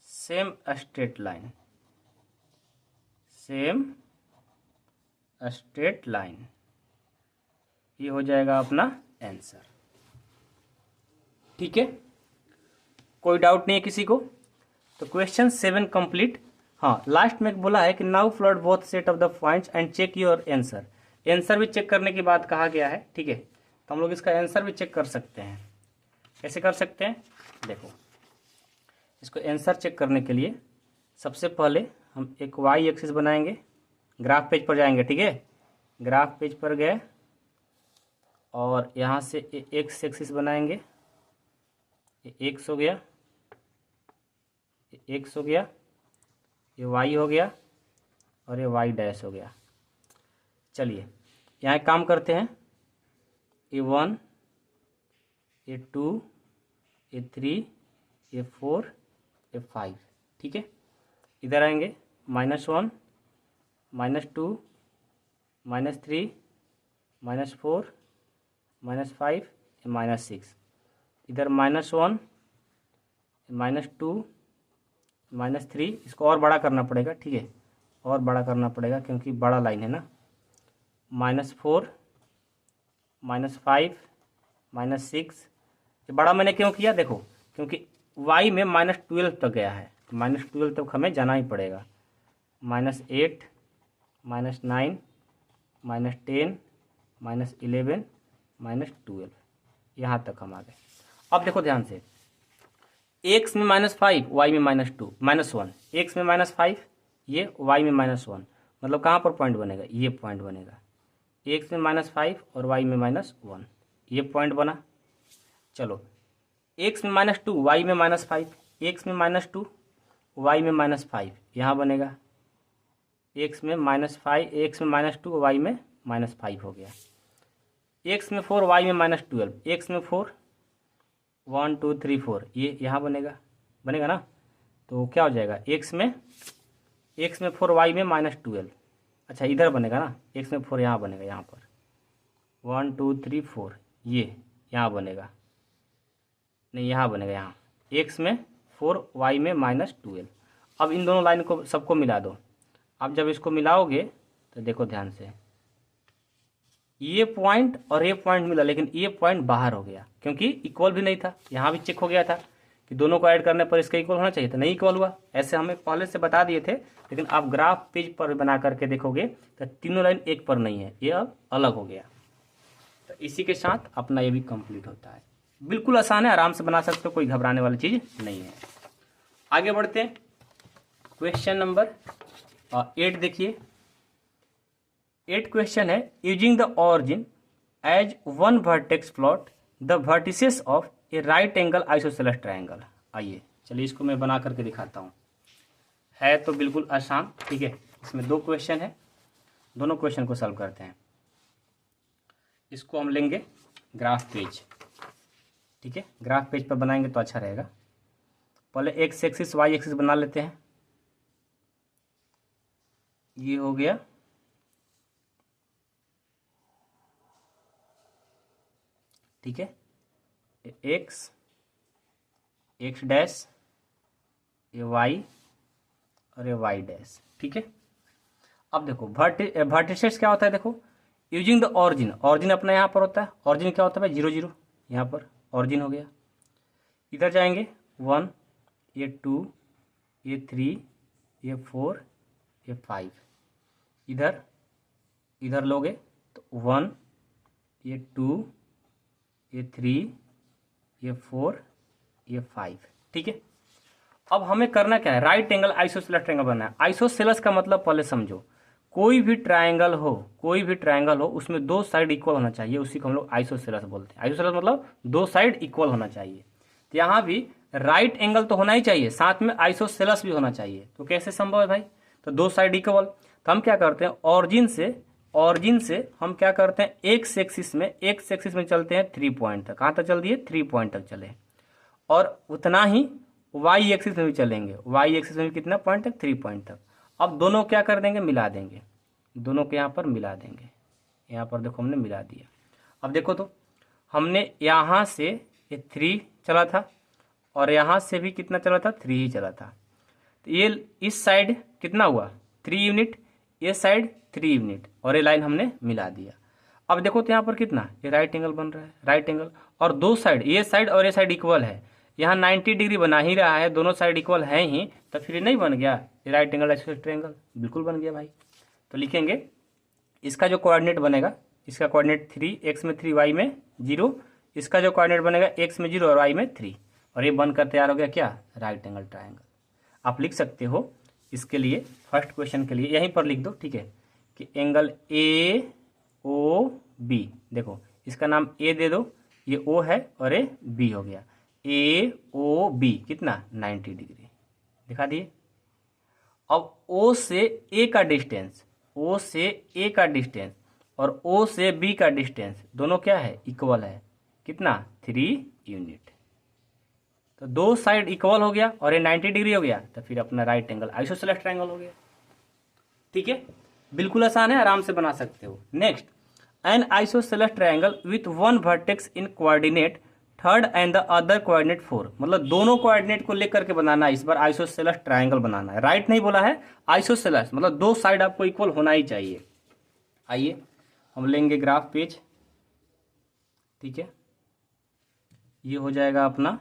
same straight line. ये हो जाएगा अपना आंसर। ठीक है, कोई डाउट नहीं है किसी को? तो क्वेश्चन 7 कंप्लीट। हाँ, लास्ट में बोला है कि now plot both set of the points and check your answer. Answer भी चेक करने की बात कहा गया है। ठीक है, तो हम लोग इसका आंसर भी चेक कर सकते हैं। कैसे कर सकते हैं? देखो, इसको आंसर चेक करने के लिए सबसे पहले हम एक वाई एक्सिस बनाएंगे। ग्राफ पेज पर जाएंगे। ठीक है, ग्राफ पेज पर गए और यहाँ से एक्स एक्सिस बनाएंगे। ये एक्स हो गया, ये एक्स हो गया, ये वाई हो गया और ये वाई डैश हो गया। चलिए यहाँ एक काम करते हैं। ये 1, ये 2, ये 3, ये 4, ये 5। ठीक है, इधर आएंगे -1, -2, -3, -4, -5, -6। इधर -1, -2, -3। इसको और बड़ा करना पड़ेगा। ठीक है, और बड़ा करना पड़ेगा क्योंकि बड़ा लाइन है ना। -4, -5, -6। ये बड़ा मैंने क्यों किया? देखो, क्योंकि y में -12 तक गया है, तो -12 तक हमें जाना ही पड़ेगा। -8, -9, -10, -11, -12, यहाँ तक हम आ गए। अब देखो ध्यान से, x में -5, y में -2, -1। x में -5, ये y में -1, मतलब कहाँ पर पॉइंट बनेगा? ये पॉइंट बनेगा। x में -5 और y में -1, ये पॉइंट बना। चलो, x में -2, y में -5, x में -2, y में -5, यहाँ बनेगा। x में -5, x में -2, y में -5 हो गया। x में 4, y में -12, x में 4, 1 2 3 4, ये यहाँ बनेगा ना। तो क्या हो जाएगा? x में 4, y में -12। अच्छा, इधर बनेगा ना, x में 4 यहाँ बनेगा, यहाँ पर 1 2 3 4, ये यहाँ बनेगा नहीं, यहाँ बनेगा, यहाँ x में 4, y में -12। अब इन दोनों लाइन को सबको मिला दो। अब जब इसको मिलाओगे तो देखो ध्यान से, ये पॉइंट और ये पॉइंट मिला, लेकिन ये पॉइंट बाहर हो गया क्योंकि इक्वल भी नहीं था। यहाँ भी चेक हो गया था कि दोनों को ऐड करने पर इसका इक्वल होना चाहिए था, नहीं इक्वल हुआ। ऐसे हमें पहले से बता दिए थे, लेकिन आप ग्राफ पेज पर बना करके देखोगे तो तीनों लाइन एक पर नहीं है, ये अब अलग हो गया। तो इसी के साथ अपना ये भी कंप्लीट होता है। बिल्कुल आसान है, आराम से बना सकते हो, कोई घबराने वाली चीज़ नहीं है। आगे बढ़ते हैं। क्वेश्चन नंबर 8 देखिए। 8 क्वेश्चन है, using the origin as one vertex plot the vertices of a right angle isosceles triangle. आइए चलिए इसको मैं बना करके दिखाता हूँ। है तो बिल्कुल आसान, ठीक है। इसमें 2 क्वेश्चन है, दोनों क्वेश्चन को सॉल्व करते हैं। इसको हम लेंगे ग्राफ पेज, ठीक है। ग्राफ पेज पर बनाएंगे तो अच्छा रहेगा। पहले एक्स एक्सिस वाई एक्सिस बना लेते हैं। ये हो गया, ठीक है। एक्स एक्स डैश, ये वाई और ये वाई डैश, ठीक है। अब देखो वर्टिसेस क्या होता है, देखो यूजिंग द ऑरिजिन, ऑरिजिन अपना यहाँ पर होता है। ऑरिजिन क्या होता है भाई, 0 0, यहाँ पर ऑरिजिन हो गया। इधर जाएंगे 1, ये 2, ये 3, ये 4, ये 5। इधर इधर लोगे तो 1, ये 2, ये 3, ये 4, ये 5, ठीक है। अब हमें करना क्या है, राइट एंगल आइसोसेलेस ट्रायंगल बनना है। आइसोसेलेस का मतलब पहले समझो, कोई भी ट्रायंगल हो, कोई भी ट्रायंगल हो, उसमें 2 साइड इक्वल होना चाहिए, उसी को हम लोग आइसोसेलेस बोलते हैं। आइसोसेलेस मतलब 2 साइड इक्वल होना चाहिए। तो यहाँ भी राइट एंगल तो होना ही चाहिए, साथ में आइसोसेलेस भी होना चाहिए। तो कैसे संभव है भाई, तो 2 साइड इक्वल। तो हम क्या करते हैं, ऑरिजिन से हम क्या करते हैं, एक्स एक्सिस में चलते हैं 3 पॉइंट तक। कहाँ तक चल दिए, 3 पॉइंट तक चले। और उतना ही वाई एक्सिस में भी चलेंगे, वाई एक्सिस में भी कितना पॉइंट तक, 3 पॉइंट तक। अब दोनों क्या कर देंगे, मिला देंगे, दोनों को यहाँ पर मिला देंगे। यहाँ पर देखो हमने मिला दिया। अब देखो तो हमने यहाँ से ये 3 चला था और यहाँ से भी कितना चला था, 3 ही चला था। तो ये इस साइड कितना हुआ, 3 यूनिट, ये साइड 3 यूनिट, और ये लाइन हमने मिला दिया। अब देखो तो यहाँ पर कितना, ये राइट एंगल बन रहा है, राइट एंगल। और 2 साइड, ये साइड और ये साइड इक्वल है, यहाँ 90 डिग्री बना ही रहा है, दोनों साइड इक्वल है ही, तो फिर ये नहीं बन गया, ये राइट एंगल आइसोसेलेस ट्रायंगल बिल्कुल बन गया भाई। तो लिखेंगे इसका जो कोऑर्डिनेट बनेगा, इसका कोऑर्डिनेट 3, एक्स में 3, वाई में 0। इसका जो कोऑर्डिनेट बनेगा एक्स में 0 और वाई में 3, और ये बनकर तैयार हो गया क्या, राइट एंगल ट्रायंगल। आप लिख सकते हो इसके लिए, फर्स्ट क्वेश्चन के लिए यहीं पर लिख दो, ठीक है, कि एंगल ए ओ बी। देखो इसका नाम ए दे दो, ये ओ है और ये बी हो गया। ए ओ बी कितना, 90 डिग्री दिखा दिए। अब ओ से ए का डिस्टेंस, ओ से ए का डिस्टेंस और ओ से बी का डिस्टेंस दोनों क्या है, इक्वल है, कितना, 3 यूनिट। तो 2 साइड इक्वल हो गया और ये 90 डिग्री हो गया, तो फिर अपना राइट एंगल आइसोसेलेस ट्रायंगल हो गया, ठीक है। बिल्कुल आसान है, आराम से बना सकते हो। Next, N isosceles triangle with one vertex in coordinate 3rd and the other coordinate 4। मतलब दोनों कोऑर्डिनेट को लेकर के बनाना है, इस बार आइसोसेलेस ट्रायंगल बनाना है। राइट नहीं बोला है, आइसोसेलेस मतलब 2 साइड आपको इक्वल होना ही चाहिए। आइए हम लेंगे ग्राफ पेज, ठीक है। ये हो जाएगा अपना,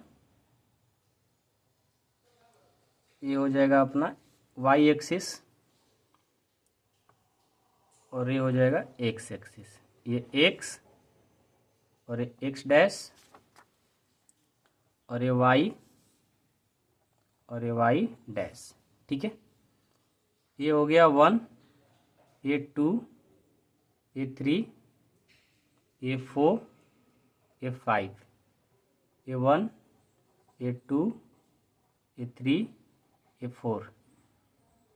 ये हो जाएगा अपना वाई एक्सिस और ये हो जाएगा एक्स एक्सिस। ये एक्स और ये एक्स डैश और ये वाई और ये वाई डैश, ठीक है। ये हो गया 1, ये 2, ये 3, ये 4, ये 5, ये 1, ये 2, ये 3, ये 4,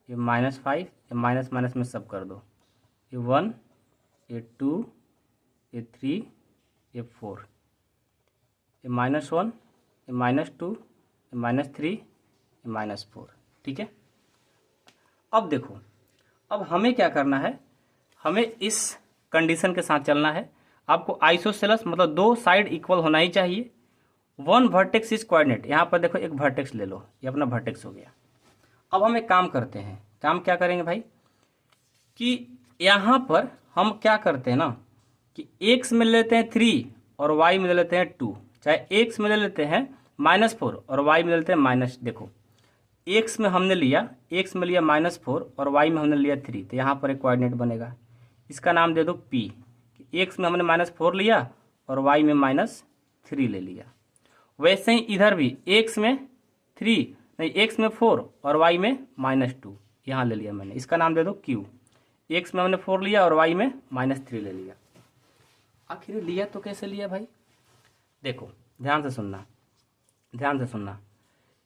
ये -5, ये माइनस माइनस में सब कर दो, ये 1, ये 2, ये 3, ये 4, ये -1, ये -2, ये -3, ये -4, ठीक है। अब देखो, अब हमें क्या करना है, हमें इस कंडीशन के साथ चलना है। आपको आइसोसेलेस मतलब 2 साइड इक्वल होना ही चाहिए। 1 वर्टेक्स इज कोऑर्डिनेट, यहाँ पर देखो एक वर्टेक्स ले लो, ये अपना वर्टेक्स हो गया। अब हम एक काम करते हैं, काम क्या करेंगे भाई, कि यहाँ पर हम क्या करते हैं ना, कि एक्स में ले लेते हैं 3 और वाई में ले लेते हैं 2, चाहे एक्स में ले लेते हैं -4 और वाई में ले लेते हैं माइनस। देखो एक्स में हमने लिया, एक्स में लिया -4 और वाई में हमने लिया 3, तो यहाँ पर एक कोऑर्डिनेट बनेगा, इसका नाम दे दो P। एक्स में हमने -4 लिया और वाई में -3 ले लिया। वैसे ही इधर भी एक्स में 3 नहीं, एक्स में 4 और वाई में -2 यहाँ ले लिया मैंने, इसका नाम दे दो Q। एक्स में हमने 4 लिया और वाई में -3 ले लिया। आखिर लिया तो कैसे लिया भाई? देखो ध्यान से सुनना, ध्यान से सुनना,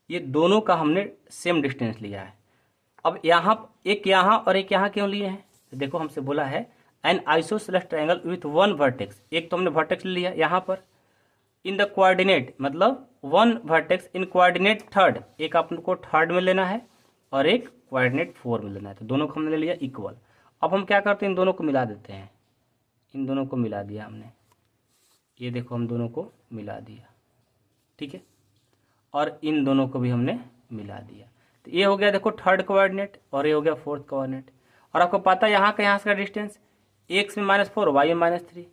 ये दोनों का हमने सेम डिस्टेंस लिया है। अब यहाँ एक यहाँ और एक यहाँ क्यों लिए हैं? तो देखो हमसे बोला है N isosceles triangle with one vertex, एक तो हमने वर्टेक्स ले लिया यहाँ पर, इन द कोऑर्डिनेट मतलब वन वर्टेक्स इन कोऑर्डिनेट थर्ड, एक आपको थर्ड में लेना है और एक कोऑर्डिनेट 4 में लेना है, तो दोनों को हमने ले लिया इक्वल। अब हम क्या करते हैं, इन दोनों को मिला देते हैं, इन दोनों को मिला दिया हमने, ये देखो हम दोनों को मिला दिया, ठीक है, और इन दोनों को भी हमने मिला दिया। तो ये हो गया देखो थर्ड कोऑर्डिनेट और ये हो गया फोर्थ कोऑर्डिनेट। और आपको पता है यहाँ का यहाँ का डिस्टेंस एक्स में -4 वाई में -3,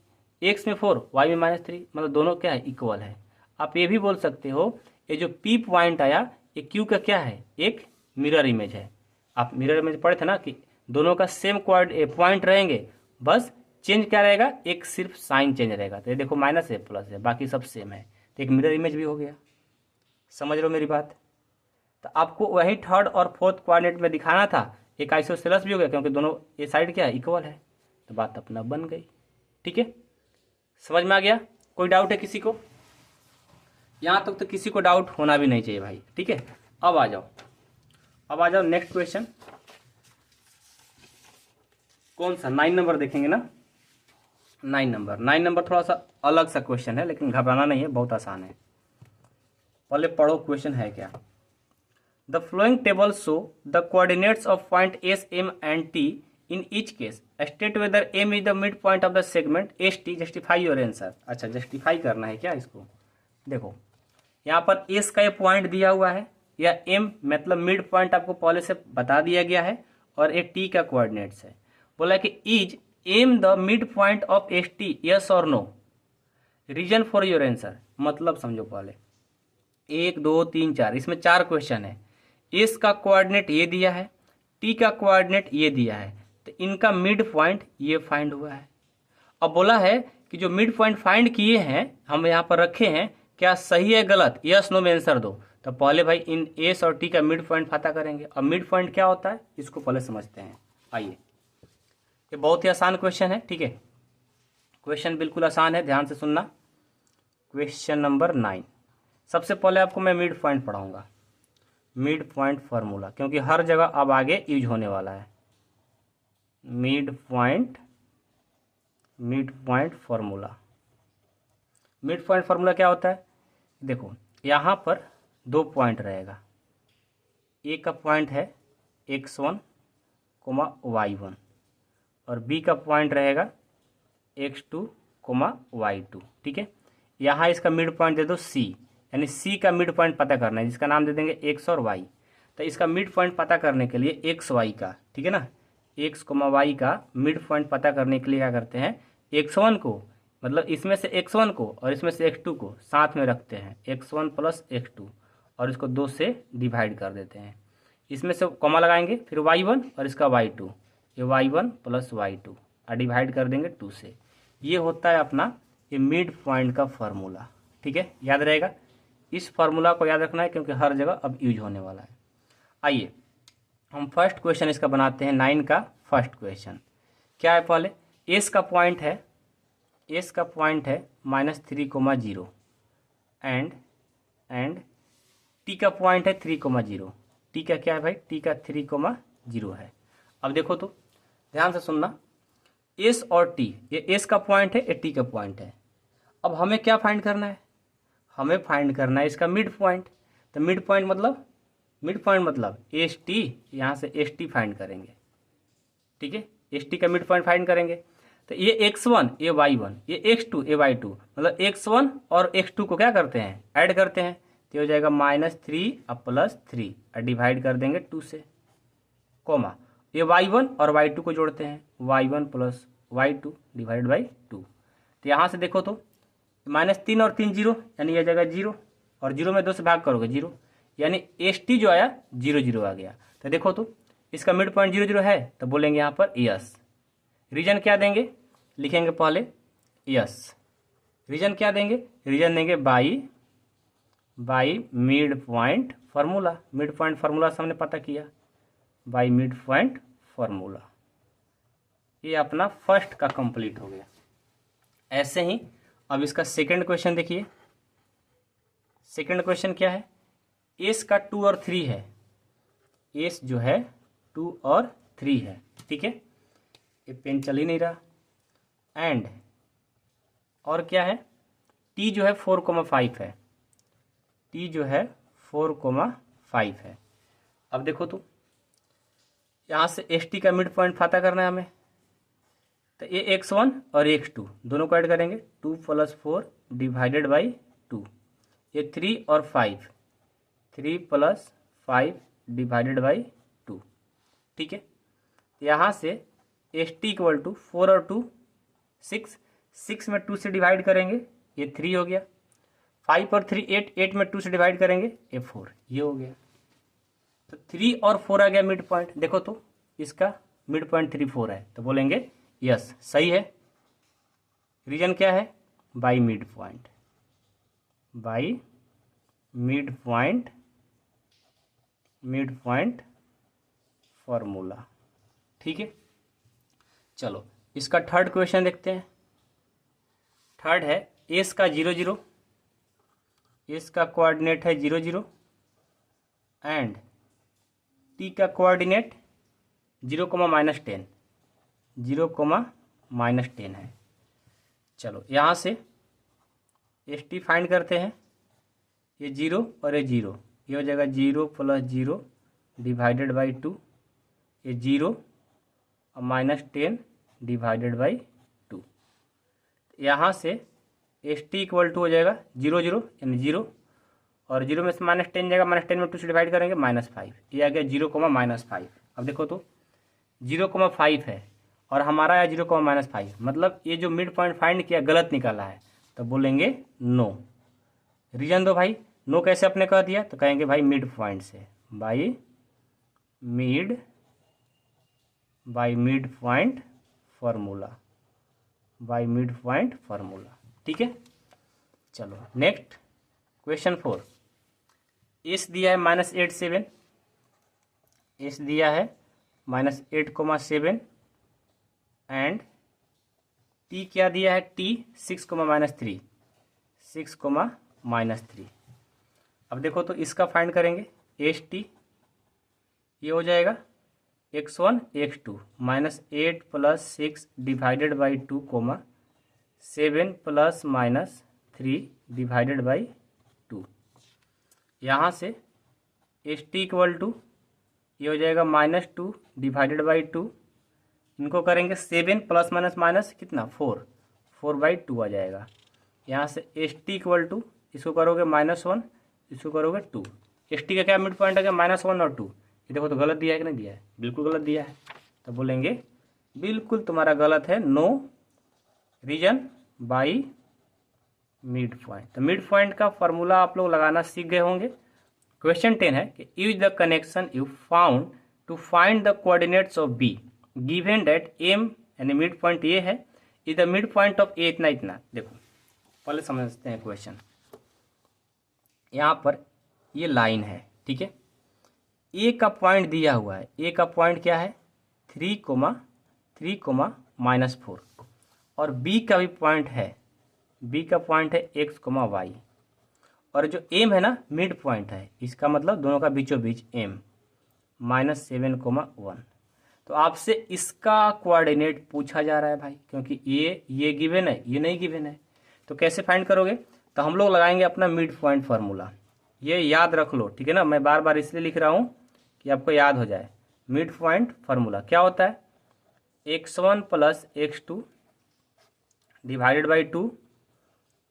एक्स में 4 वाई में -3, मतलब दोनों क्या है इक्वल है। आप ये भी बोल सकते हो ये जो पी पॉइंट आया ये क्यू का क्या है, एक मिरर इमेज है। आप मिरर इमेज पढ़े थे ना कि दोनों का सेम पॉइंट रहेंगे, बस चेंज क्या रहेगा, एक सिर्फ साइन चेंज रहेगा। तो ये देखो माइनस है प्लस है, बाकी सब सेम है, तो एक मिरर इमेज भी हो गया। समझ लो मेरी बात? तो आपको वही थर्ड और फोर्थ कोऑर्डिनेट में दिखाना था, एक आइसोसेलेस भी हो गया क्योंकि दोनों ये साइड क्या है इक्वल है, तो बात अपना बन गई। ठीक है, समझ में आ गया? कोई डाउट है किसी को? यहाँ तक तो किसी को डाउट होना भी नहीं चाहिए भाई। ठीक है, अब आ जाओ, अब आ जाओ नेक्स्ट क्वेश्चन। कौन सा? 9 नंबर देखेंगे ना। 9 नंबर थोड़ा सा अलग सा क्वेश्चन है, लेकिन घबराना नहीं है, बहुत आसान है। पहले पढ़ो क्वेश्चन है क्या। The following table show the coordinates of point S M and T in each case, state whether M is the mid point of the segment S T, justify your answer. अच्छा, justify करना है क्या इसको? देखो यहाँ पर S का ये पॉइंट दिया हुआ है, या एम मतलब मिड पॉइंट आपको पहले से बता दिया गया है, और ए टी का कोऑर्डिनेट्स है। बोला कि is M the mid point of S T, yes or no, reason for your answer. मतलब समझो पहले 1 2 3 4, इसमें 4 क्वेश्चन है। एस का कोऑर्डिनेट ये दिया है, टी का कोऑर्डिनेट ये दिया है, तो इनका मिड पॉइंट ये फाइंड हुआ है। अब बोला है कि जो मिड पॉइंट फाइंड किए हैं हम यहाँ पर रखे हैं, क्या सही है गलत, यस नो में आंसर दो। तो पहले भाई इन एस और टी का मिड पॉइंट पता करेंगे। अब मिड पॉइंट क्या होता है इसको पहले समझते हैं। आइए, ये बहुत ही आसान क्वेश्चन है। ठीक है, क्वेश्चन बिल्कुल आसान है, ध्यान से सुनना। क्वेश्चन नंबर 9, सबसे पहले आपको मैं मिड पॉइंट पढ़ाऊंगा, मिड पॉइंट फार्मूला, क्योंकि हर जगह अब आगे यूज होने वाला है। Mid point formula. Mid point formula क्या होता है? देखो यहाँ पर 2 पॉइंट रहेगा, ए का पॉइंट है x1, y1, और बी का पॉइंट रहेगा x2, y2। ठीक है, यहाँ इसका मिड पॉइंट दे दो c, यानी c का मिड पॉइंट पता करना है, जिसका नाम दे देंगे x और y। तो इसका मिड पॉइंट पता करने के लिए x y का, ठीक है ना, x, y का मिड पॉइंट पता करने के लिए क्या करते हैं, x1 को मतलब इसमें से x1 को और इसमें से x2 को साथ में रखते हैं, x1 प्लस x2, और इसको 2 से डिवाइड कर देते हैं। इसमें से कॉमा लगाएंगे, फिर y1 और इसका y2, ये y1 प्लस y2, और डिवाइड कर देंगे 2 से। ये होता है अपना ये मिड पॉइंट का फार्मूला। ठीक है, याद रहेगा, इस फार्मूला को याद रखना है क्योंकि हर जगह अब यूज होने वाला है। आइए हम फर्स्ट क्वेश्चन इसका बनाते हैं, 9 का फर्स्ट क्वेश्चन। क्या है? पहले एस का पॉइंट है, एस का पॉइंट है -3, 0, एंड टी का पॉइंट है 3, 0। टी का क्या है भाई? टी का 3, 0 है। अब देखो तो ध्यान से सुनना, एस और टी, ये एस का पॉइंट है, ये टी का पॉइंट है। अब हमें क्या फाइंड करना है? हमें फाइंड करना है इसका मिड पॉइंट। तो मिड पॉइंट मतलब एस टी, यहाँ से एस टी फाइंड करेंगे। ठीक है, एस टी का मिड पॉइंट फाइंड करेंगे। तो ये x1 ये y1 ये x2 ये y2, मतलब x1 और x2 को क्या करते हैं, ऐड करते हैं, तो हो जाएगा -3 अब +3, और डिवाइड कर देंगे 2 से, कोमा ये y1 और y2 को जोड़ते हैं, y1 plus y2 divide by 2। तो यहाँ से देखो तो -3 और 3 0, यानी यह जाएगा 0, और 0 में 2 से भाग करोगे 0, यानी एस टी जो आया 0 0 आ गया। तो देखो तो इसका मिड पॉइंट 0 0 है, तो बोलेंगे यहाँ पर यस। रीजन क्या देंगे? लिखेंगे पहले यस। रीजन क्या देंगे? रीजन देंगे by mid point formula. Mid point formula से हमने पता किया, बाई मिड पॉइंट फार्मूला। ये अपना फर्स्ट का कंप्लीट हो गया। ऐसे ही अब इसका सेकंड क्वेश्चन देखिए। सेकंड क्वेश्चन क्या है, एस का 2 और 3 है। एस जो है 2 और 3 है, ठीक है। ये पेन चल ही नहीं रहा। एंड और क्या है, टी जो है 4,5 है। टी जो है 4,5 है। अब देखो तो यहाँ से एस टी का मिड पॉइंट पता करना है हमें। तो ये x1 और x2 दोनों को ऐड करेंगे, 2 + 4 डिवाइडेड बाई 2। ये 3 और 5, 3 + 5 डिवाइडेड बाई 2, ठीक है। यहाँ से एस टी इक्वल टू 4 और 2 6, 6 में 2 से डिवाइड करेंगे, ये 3 हो गया। 5 और 3 8, 8 में 2 से डिवाइड करेंगे, ये 4, ये हो गया। तो 3 और 4 आ गया मिड पॉइंट। देखो तो इसका मिड पॉइंट 3 4 है, तो बोलेंगे यस सही है। रीजन क्या है, by mid point, by mid point, mid point formula, ठीक है। चलो इसका थर्ड क्वेश्चन देखते हैं। थर्ड है एस का 0 0, एस का कोऑर्डिनेट है 0 0 एंड टी का कोऑर्डिनेट 0, -10, 0, -10 है। चलो यहाँ से एस टी फाइंड करते हैं। ये 0 और ये 0, ये हो जाएगा 0 + 0 डिवाइडेड बाई 2, ये 0 और -10 डिवाइडेड बाई 2। यहाँ से एस टी इक्वल टू हो जाएगा 0 0 यानी 0 और 0 में से -10 जाएगा, -10 में 2 से डिवाइड करेंगे -5, ये आ गया 0, -5। अब देखो तो 0,5 है और हमारा आया 0, मतलब ये जो मिड पॉइंट फाइंड किया गलत निकाला है, तो बोलेंगे नो। रीजन दो भाई, नो कैसे आपने कह दिया, तो कहेंगे भाई मिड पॉइंट से, by mid point formula, by mid point formula, ठीक है। चलो नेक्स्ट क्वेश्चन 4। एस दिया है -8 7, एस दिया है -8,7 एंड टी क्या दिया है, टी 6, -3, 6, -3। अब देखो तो इसका फाइंड करेंगे। एस टी ये हो जाएगा x1 x2 -8 + 6 divided by 2, 7 ± 3 divided by 2। यहाँ से एस टी इक्वल टू ये हो जाएगा -2 डिवाइडेड बाई 2, इनको करेंगे 7 ± कितना 4, 4/2 आ जाएगा। यहाँ से एस टी इक्वल टू इसको करोगे -1, इसको करोगे 2। एस टी का क्या मिड पॉइंट आ गया, -1 और 2। ये देखो तो गलत दिया है कि नहीं दिया है, बिल्कुल गलत दिया है, तो बोलेंगे बिल्कुल तुम्हारा गलत है, no. Reason by mid point. तो मिड पॉइंट का फॉर्मूला आप लोग लगाना सीख गए होंगे। क्वेश्चन 10 है कि use the connection you found to find the coordinates of B given that M यानी मिड पॉइंट ये है, is the mid point of A इतना इतना। देखो पहले समझते हैं क्वेश्चन। यहाँ पर ये लाइन है, ठीक है। ए का पॉइंट दिया हुआ है, ए का पॉइंट क्या है 3, -4 और बी का भी पॉइंट है, बी का पॉइंट है x, y और जो एम है ना मिड पॉइंट है, इसका मतलब दोनों का बीचों बीच एम -7,1। तो आपसे इसका कोऑर्डिनेट पूछा जा रहा है भाई, क्योंकि ये गिवन है, ये नहीं गिवन है। तो कैसे फाइंड करोगे, तो हम लोग लगाएंगे अपना मिड पॉइंट फार्मूला। ये याद रख लो, ठीक है ना। मैं बार बार इसलिए लिख रहा हूँ कि आपको याद हो जाए। मिड पॉइंट फार्मूला क्या होता है, x1 + x2 divided by 2,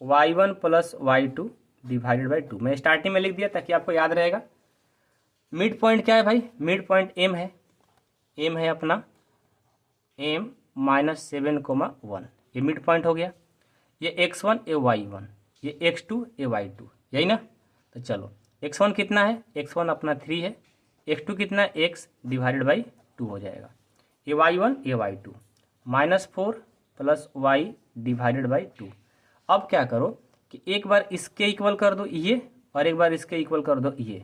y1 + y2 divided by 2। मैं स्टार्टिंग में लिख दिया ताकि आपको याद रहेगा। मिड पॉइंट क्या है भाई, मिड पॉइंट एम है, एम है अपना एम -7,1, ये मिड पॉइंट हो गया। ये x1 ये y1, ये x2 ये y2, यही ना। तो चलो x1 कितना है, x1 अपना 3 है, x2 कितना x डिवाइडेड बाई 2 हो जाएगा। ये y1 ये y2 -4 + y डिवाइडेड बाई 2। अब क्या करो कि एक बार इसके इक्वल कर दो ये और एक बार इसके इक्वल कर दो ये,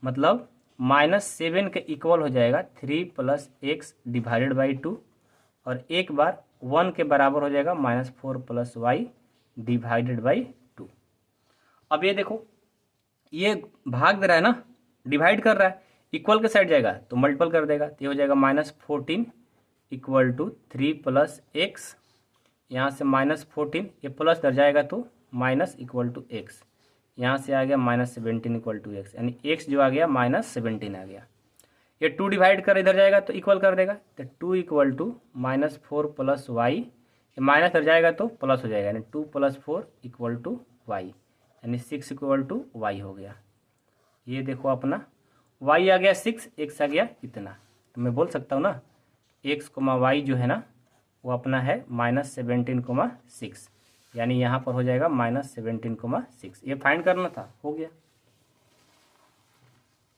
मतलब -7 के इक्वल हो जाएगा 3 + x डिवाइडेड बाई 2 और एक बार 1 के बराबर हो जाएगा -4 + y डिवाइडेड बाई 2। अब ये देखो, ये भाग दे रहा है ना, डिवाइड कर रहा है, इक्वल के साइड जाएगा तो मल्टीपल कर देगा, तो ये हो जाएगा -14 = 3 + x, यहाँ से -14 ये प्लस कर जाएगा तो माइनस = x, यहाँ से आ गया -17 = x, यानी x जो आ गया -17 आ गया। ये 2 डिवाइड कर इधर जाएगा तो इक्वल कर देगा, तो 2 = -4 + y, ये माइनस कर जाएगा तो प्लस हो जाएगा, यानी 2 + 4 = y, यानी 6 = y हो गया। ये देखो अपना y आ गया 6, x आ गया कितना, तो मैं बोल सकता हूँ ना x, y जो है ना वो अपना है -17,6, यानी यहाँ पर हो जाएगा -17,6। ये फाइंड करना था, हो गया।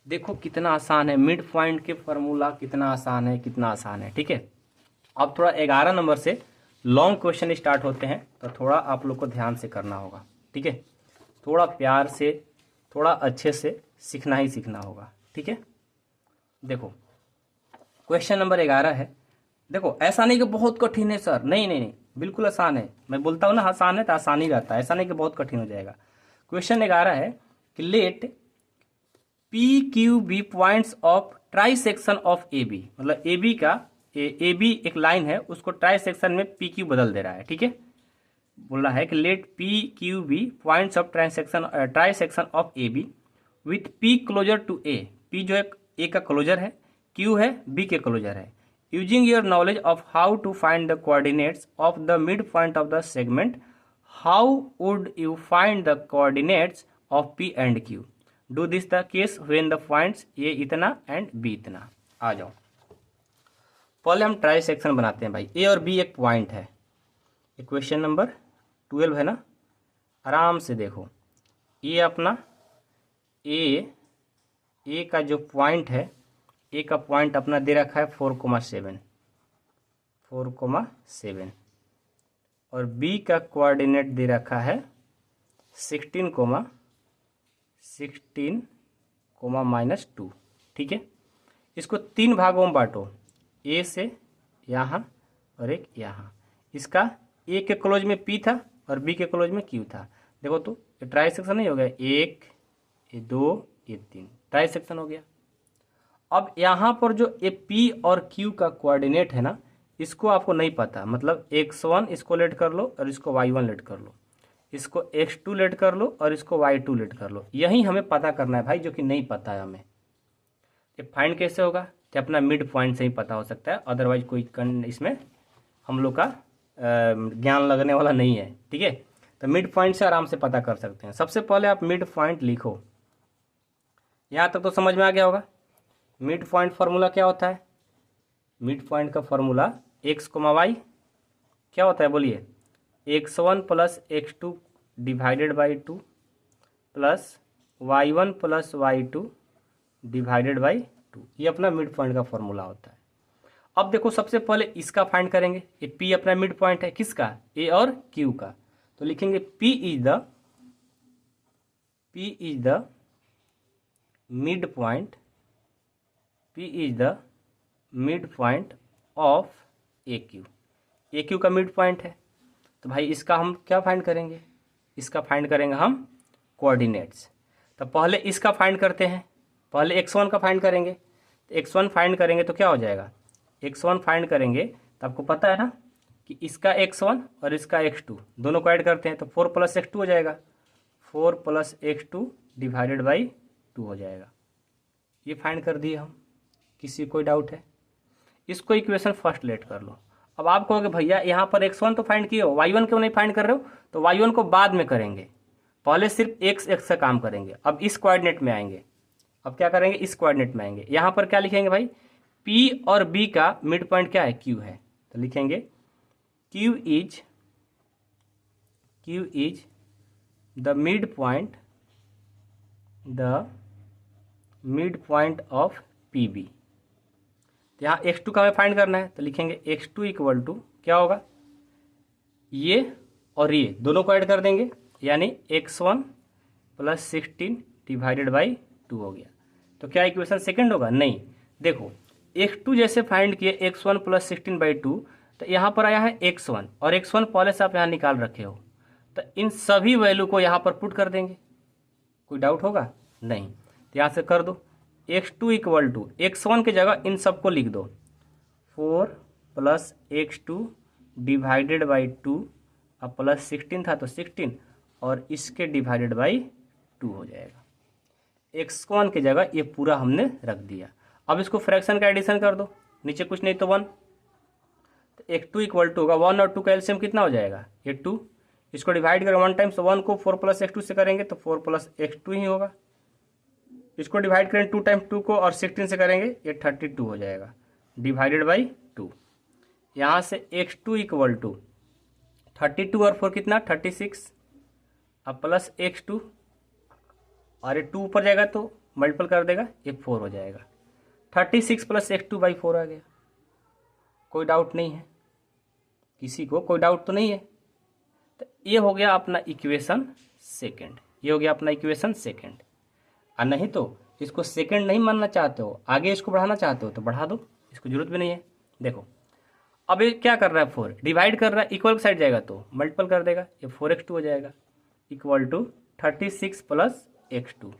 देखो कितना आसान है, मिड पॉइंट के फार्मूला कितना आसान है, कितना आसान है, ठीक है। अब थोड़ा 11 नंबर से लॉन्ग क्वेश्चन स्टार्ट होते हैं, तो थोड़ा आप लोग को ध्यान से करना होगा, ठीक है। थोड़ा प्यार से, थोड़ा अच्छे से सीखना ही सीखना होगा, ठीक है। देखो क्वेश्चन नंबर 11 है। देखो ऐसा नहीं कि बहुत कठिन है सर, नहीं नहीं नहीं, बिल्कुल आसान है। मैं बोलता हूँ ना आसान है तो आसान ही रहता है, ऐसा नहीं कि बहुत कठिन हो जाएगा। क्वेश्चन 11 है कि let P Q be points of trisection of A B, मतलब ए बी का ए बी एक लाइन है, उसको ट्राई सेक्शन में पी क्यू बदल दे रहा है, ठीक है। बोल रहा है कि let P Q be points of trisection of A B with P closer to A, P जो है ए का क्लोजर है, क्यू है बी के क्लोजर है। Using your knowledge of how to find the coordinates of the mid point of the segment, how would you find the coordinates of P and Q. Do this the case when the points A इतना and B इतना। आ जाओ, पहले हम try section बनाते हैं भाई। ए और B एक पॉइंट है, क्वेश्चन नंबर 12 है ना, आराम से देखो। ये अपना ए का जो पॉइंट है, ए का पॉइंट अपना दे रखा है 4,7 और बी का कोऑर्डिनेट दे रखा है 16, -2, ठीक है। इसको 3 भागों में बांटो, ए से यहाँ और एक यहाँ। इसका ए के क्लोज में पी था और बी के क्लोज में क्यू था। देखो तो ये ट्राई सेक्शन नहीं हो गया, 1 ये 2 ये 3 ट्राई सेक्शन हो गया। अब यहाँ पर जो ये पी और क्यू का कोऑर्डिनेट है ना, इसको आपको नहीं पता, मतलब x1 इसको लेट कर लो और इसको y1 लेट कर लो, इसको x2 लेट कर लो और इसको y2 लेट कर लो। यही हमें पता करना है भाई, जो कि नहीं पता है हमें। ये फाइंड कैसे होगा, कि अपना मिड पॉइंट से ही पता हो सकता है, अदरवाइज कोई इसमें हम लोग का ज्ञान लगने वाला नहीं है, ठीक है। तो मिड पॉइंट से आराम से पता कर सकते हैं। सबसे पहले आप मिड पॉइंट लिखो, यहाँ तक तो समझ में आ गया होगा। मिड पॉइंट फार्मूला क्या होता है, मिड पॉइंट का फार्मूला x, y क्या होता है बोलिए, x1 + x2 divided by 2 plus y1 + y2 divided by 2, ये अपना मिड पॉइंट का फार्मूला होता है। अब देखो सबसे पहले इसका फाइंड करेंगे, ये P अपना मिड पॉइंट है, किसका, A और Q का। तो लिखेंगे P is the mid point, P is the mid point of AQ। AQ का मिड पॉइंट है, तो भाई इसका हम क्या फाइंड करेंगे, इसका फाइंड करेंगे हम कोऑर्डिनेट्स। तो पहले इसका फाइंड करते हैं, पहले x1 का फाइंड करेंगे। तो x1 फाइंड करेंगे तो क्या हो जाएगा, x1 फाइंड करेंगे तो आपको पता है ना कि इसका x1 और इसका x2 दोनों को ऐड करते हैं तो 4 + x2 हो जाएगा, 4 + x2 डिवाइडेड बाई 2 हो जाएगा। ये फाइंड कर दिए हम। किसी कोई डाउट है, इसको इक्वेशन फर्स्ट लेट कर लो। अब आप कहोगे भैया यहाँ पर x1 तो फाइंड किए हो, y1 क्यों नहीं फाइंड कर रहे हो, तो y1 को बाद में करेंगे, पहले सिर्फ x से काम करेंगे। अब इस कोऑर्डिनेट में आएंगे, अब क्या करेंगे, इस कोऑर्डिनेट में आएंगे। यहाँ पर क्या लिखेंगे भाई, P और B का मिड पॉइंट क्या है, Q है, तो लिखेंगे Q is the mid point of PB। तो यहाँ x2 का हमें फाइंड करना है, तो लिखेंगे x2 = क्या होगा, ये और ये दोनों को ऐड कर देंगे, यानी x1 + 16 डिवाइडेड बाई 2 हो गया। तो क्या इक्वेशन सेकंड होगा, नहीं। देखो x2 जैसे फाइंड किए x1 + 16/2, तो यहाँ पर आया है x1 और x1 पहले से आप यहाँ निकाल रखे हो, तो इन सभी वैल्यू को यहाँ पर पुट कर देंगे। कोई डाउट होगा? नहीं। तो यहाँ से कर दो x2 इक्वल टू x1 की जगह इन सबको लिख दो 4 प्लस x2 डिवाइडेड बाई 2, अब प्लस 16 था तो 16 और इसके डिवाइडेड बाई 2 हो जाएगा। x1 की जगह ये पूरा हमने रख दिया। अब इसको फ्रैक्शन का एडिशन कर दो, नीचे कुछ नहीं तो 1, तो x2 इक्वल टू होगा 1 और 2 का एलसीएम कितना हो जाएगा? ये 2। इसको डिवाइड करें 1 टाइम्स 1 को 4 प्लस x2 से करेंगे तो 4 प्लस x2 ही होगा। इसको डिवाइड करें 2 टाइम्स 2 को और 16 से करेंगे ये 32 हो जाएगा डिवाइडेड बाई 2। यहाँ से x2 इक्वल टू 32 और 4 कितना 36, अब प्लस x2 और ये 2 ऊपर जाएगा तो मल्टीपल कर देगा ये 4 हो जाएगा। 36 प्लस x2 बाई 4 आ गया। कोई डाउट नहीं है? किसी को कोई डाउट तो नहीं है? तो ये हो गया अपना इक्वेशन सेकंड, ये हो गया अपना इक्वेशन सेकंड। और नहीं तो इसको सेकंड नहीं मानना चाहते हो, आगे इसको बढ़ाना चाहते हो तो बढ़ा दो, इसको जरूरत भी नहीं है। देखो अब ये क्या कर रहा है 4 डिवाइड कर रहा है, इक्वल साइड जाएगा तो मल्टीपल कर देगा, ये 4x2 हो जाएगा इक्वल टू 36 प्लस x2।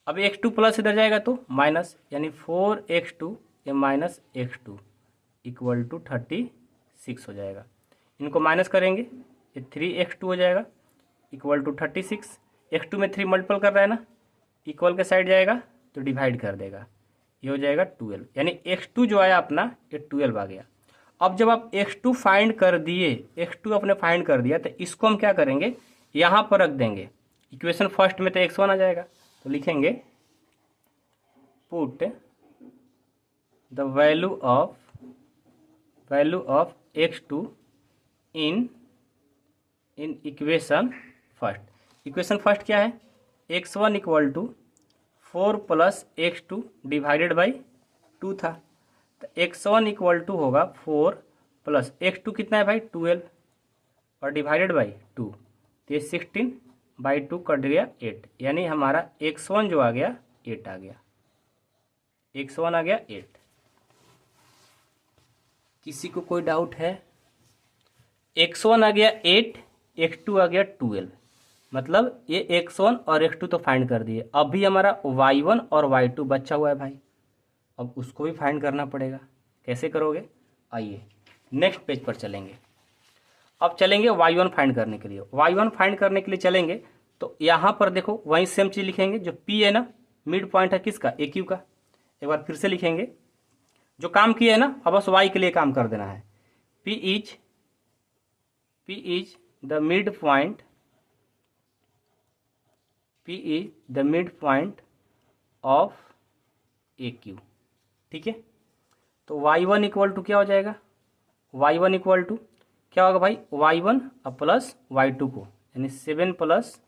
अब x2 प्लस इधर जाएगा तो माइनस, यानी 4x2 ये माइनस x2 इक्वल टू 36 हो जाएगा। इनको माइनस करेंगे ये 3x2 हो जाएगा इक्वल टू 36। x2 में 3 मल्टीपल कर रहा है ना, इक्वल के साइड जाएगा तो डिवाइड कर देगा, ये हो जाएगा 12, यानी x2 जो आया अपना ये 12 आ गया। अब जब आप x2 फाइंड कर दिए, x2 अपने फाइंड कर दिया तो इसको हम क्या करेंगे यहाँ पर रख देंगे। इक्वेशन फर्स्ट में तो x1 आ जाएगा तो लिखेंगे put the value of x2 in equation first. Equation first क्या है? x1 equal to 4 plus x2 divided by 2 था, तो x1 इक्वल टू होगा 4 प्लस x2 कितना है भाई 12 और डिवाइडेड बाई 2, तो ये 16 बाई 2 कट गया 8, यानी हमारा x1 जो आ गया 8 आ गया, x1 आ गया 8। किसी को कोई डाउट है? x1 आ गया 8, x2 आ गया 12, मतलब ये x1 और x2 तो फाइंड कर दिए। अब भी हमारा y1 और y2 बचा हुआ है भाई, अब उसको भी फाइंड करना पड़ेगा। कैसे करोगे? आइए नेक्स्ट पेज पर चलेंगे। अब चलेंगे y1 फाइंड करने के लिए। y1 फाइंड करने के लिए चलेंगे तो यहाँ पर देखो वही सेम चीज़ लिखेंगे, जो p है ना मिड पॉइंट है किसका? AQ का। एक बार फिर से लिखेंगे, जो काम किया है ना अब बस y के लिए काम कर देना है। p is the mid point, P is the midpoint of AQ, ठीक है। तो y1 इक्वल टू क्या हो जाएगा? y1 इक्वल टू क्या होगा भाई? y1 अब प्लस y2 को, यानी 7 प्लस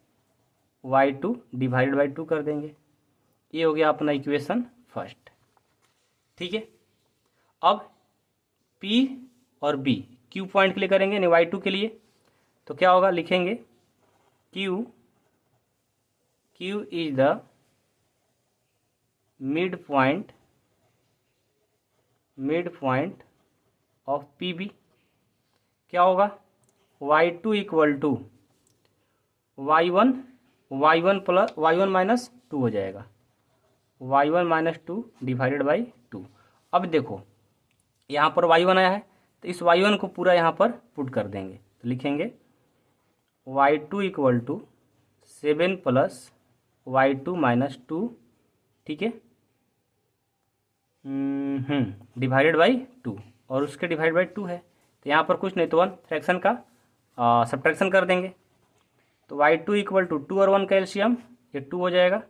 y2 डिवाइडेड बाई 2 कर देंगे, ये हो गया अपना इक्वेशन फर्स्ट, ठीक है। अब P और B Q पॉइंट के लिए करेंगे, यानी y2 के लिए, तो क्या होगा? लिखेंगे Q is the midpoint of PB। क्या होगा? y2 equal to y1 plus y1 minus 2 हो जाएगा, y1 माइनस 2 डिवाइडेड बाई 2। अब देखो यहाँ पर y1 आया है तो इस y1 को पूरा यहाँ पर पुट कर देंगे, तो लिखेंगे y2 equal to 7 plus y2 minus 2, ठीक है, डिवाइडेड बाई 2, और उसके डिवाइड बाई 2 है तो यहाँ पर कुछ नहीं तो 1 फ्रैक्शन का सब्ट्रैक्शन कर देंगे, तो y2 इक्वल टू 2 और 1 का एलसीएम ये 2 हो जाएगा।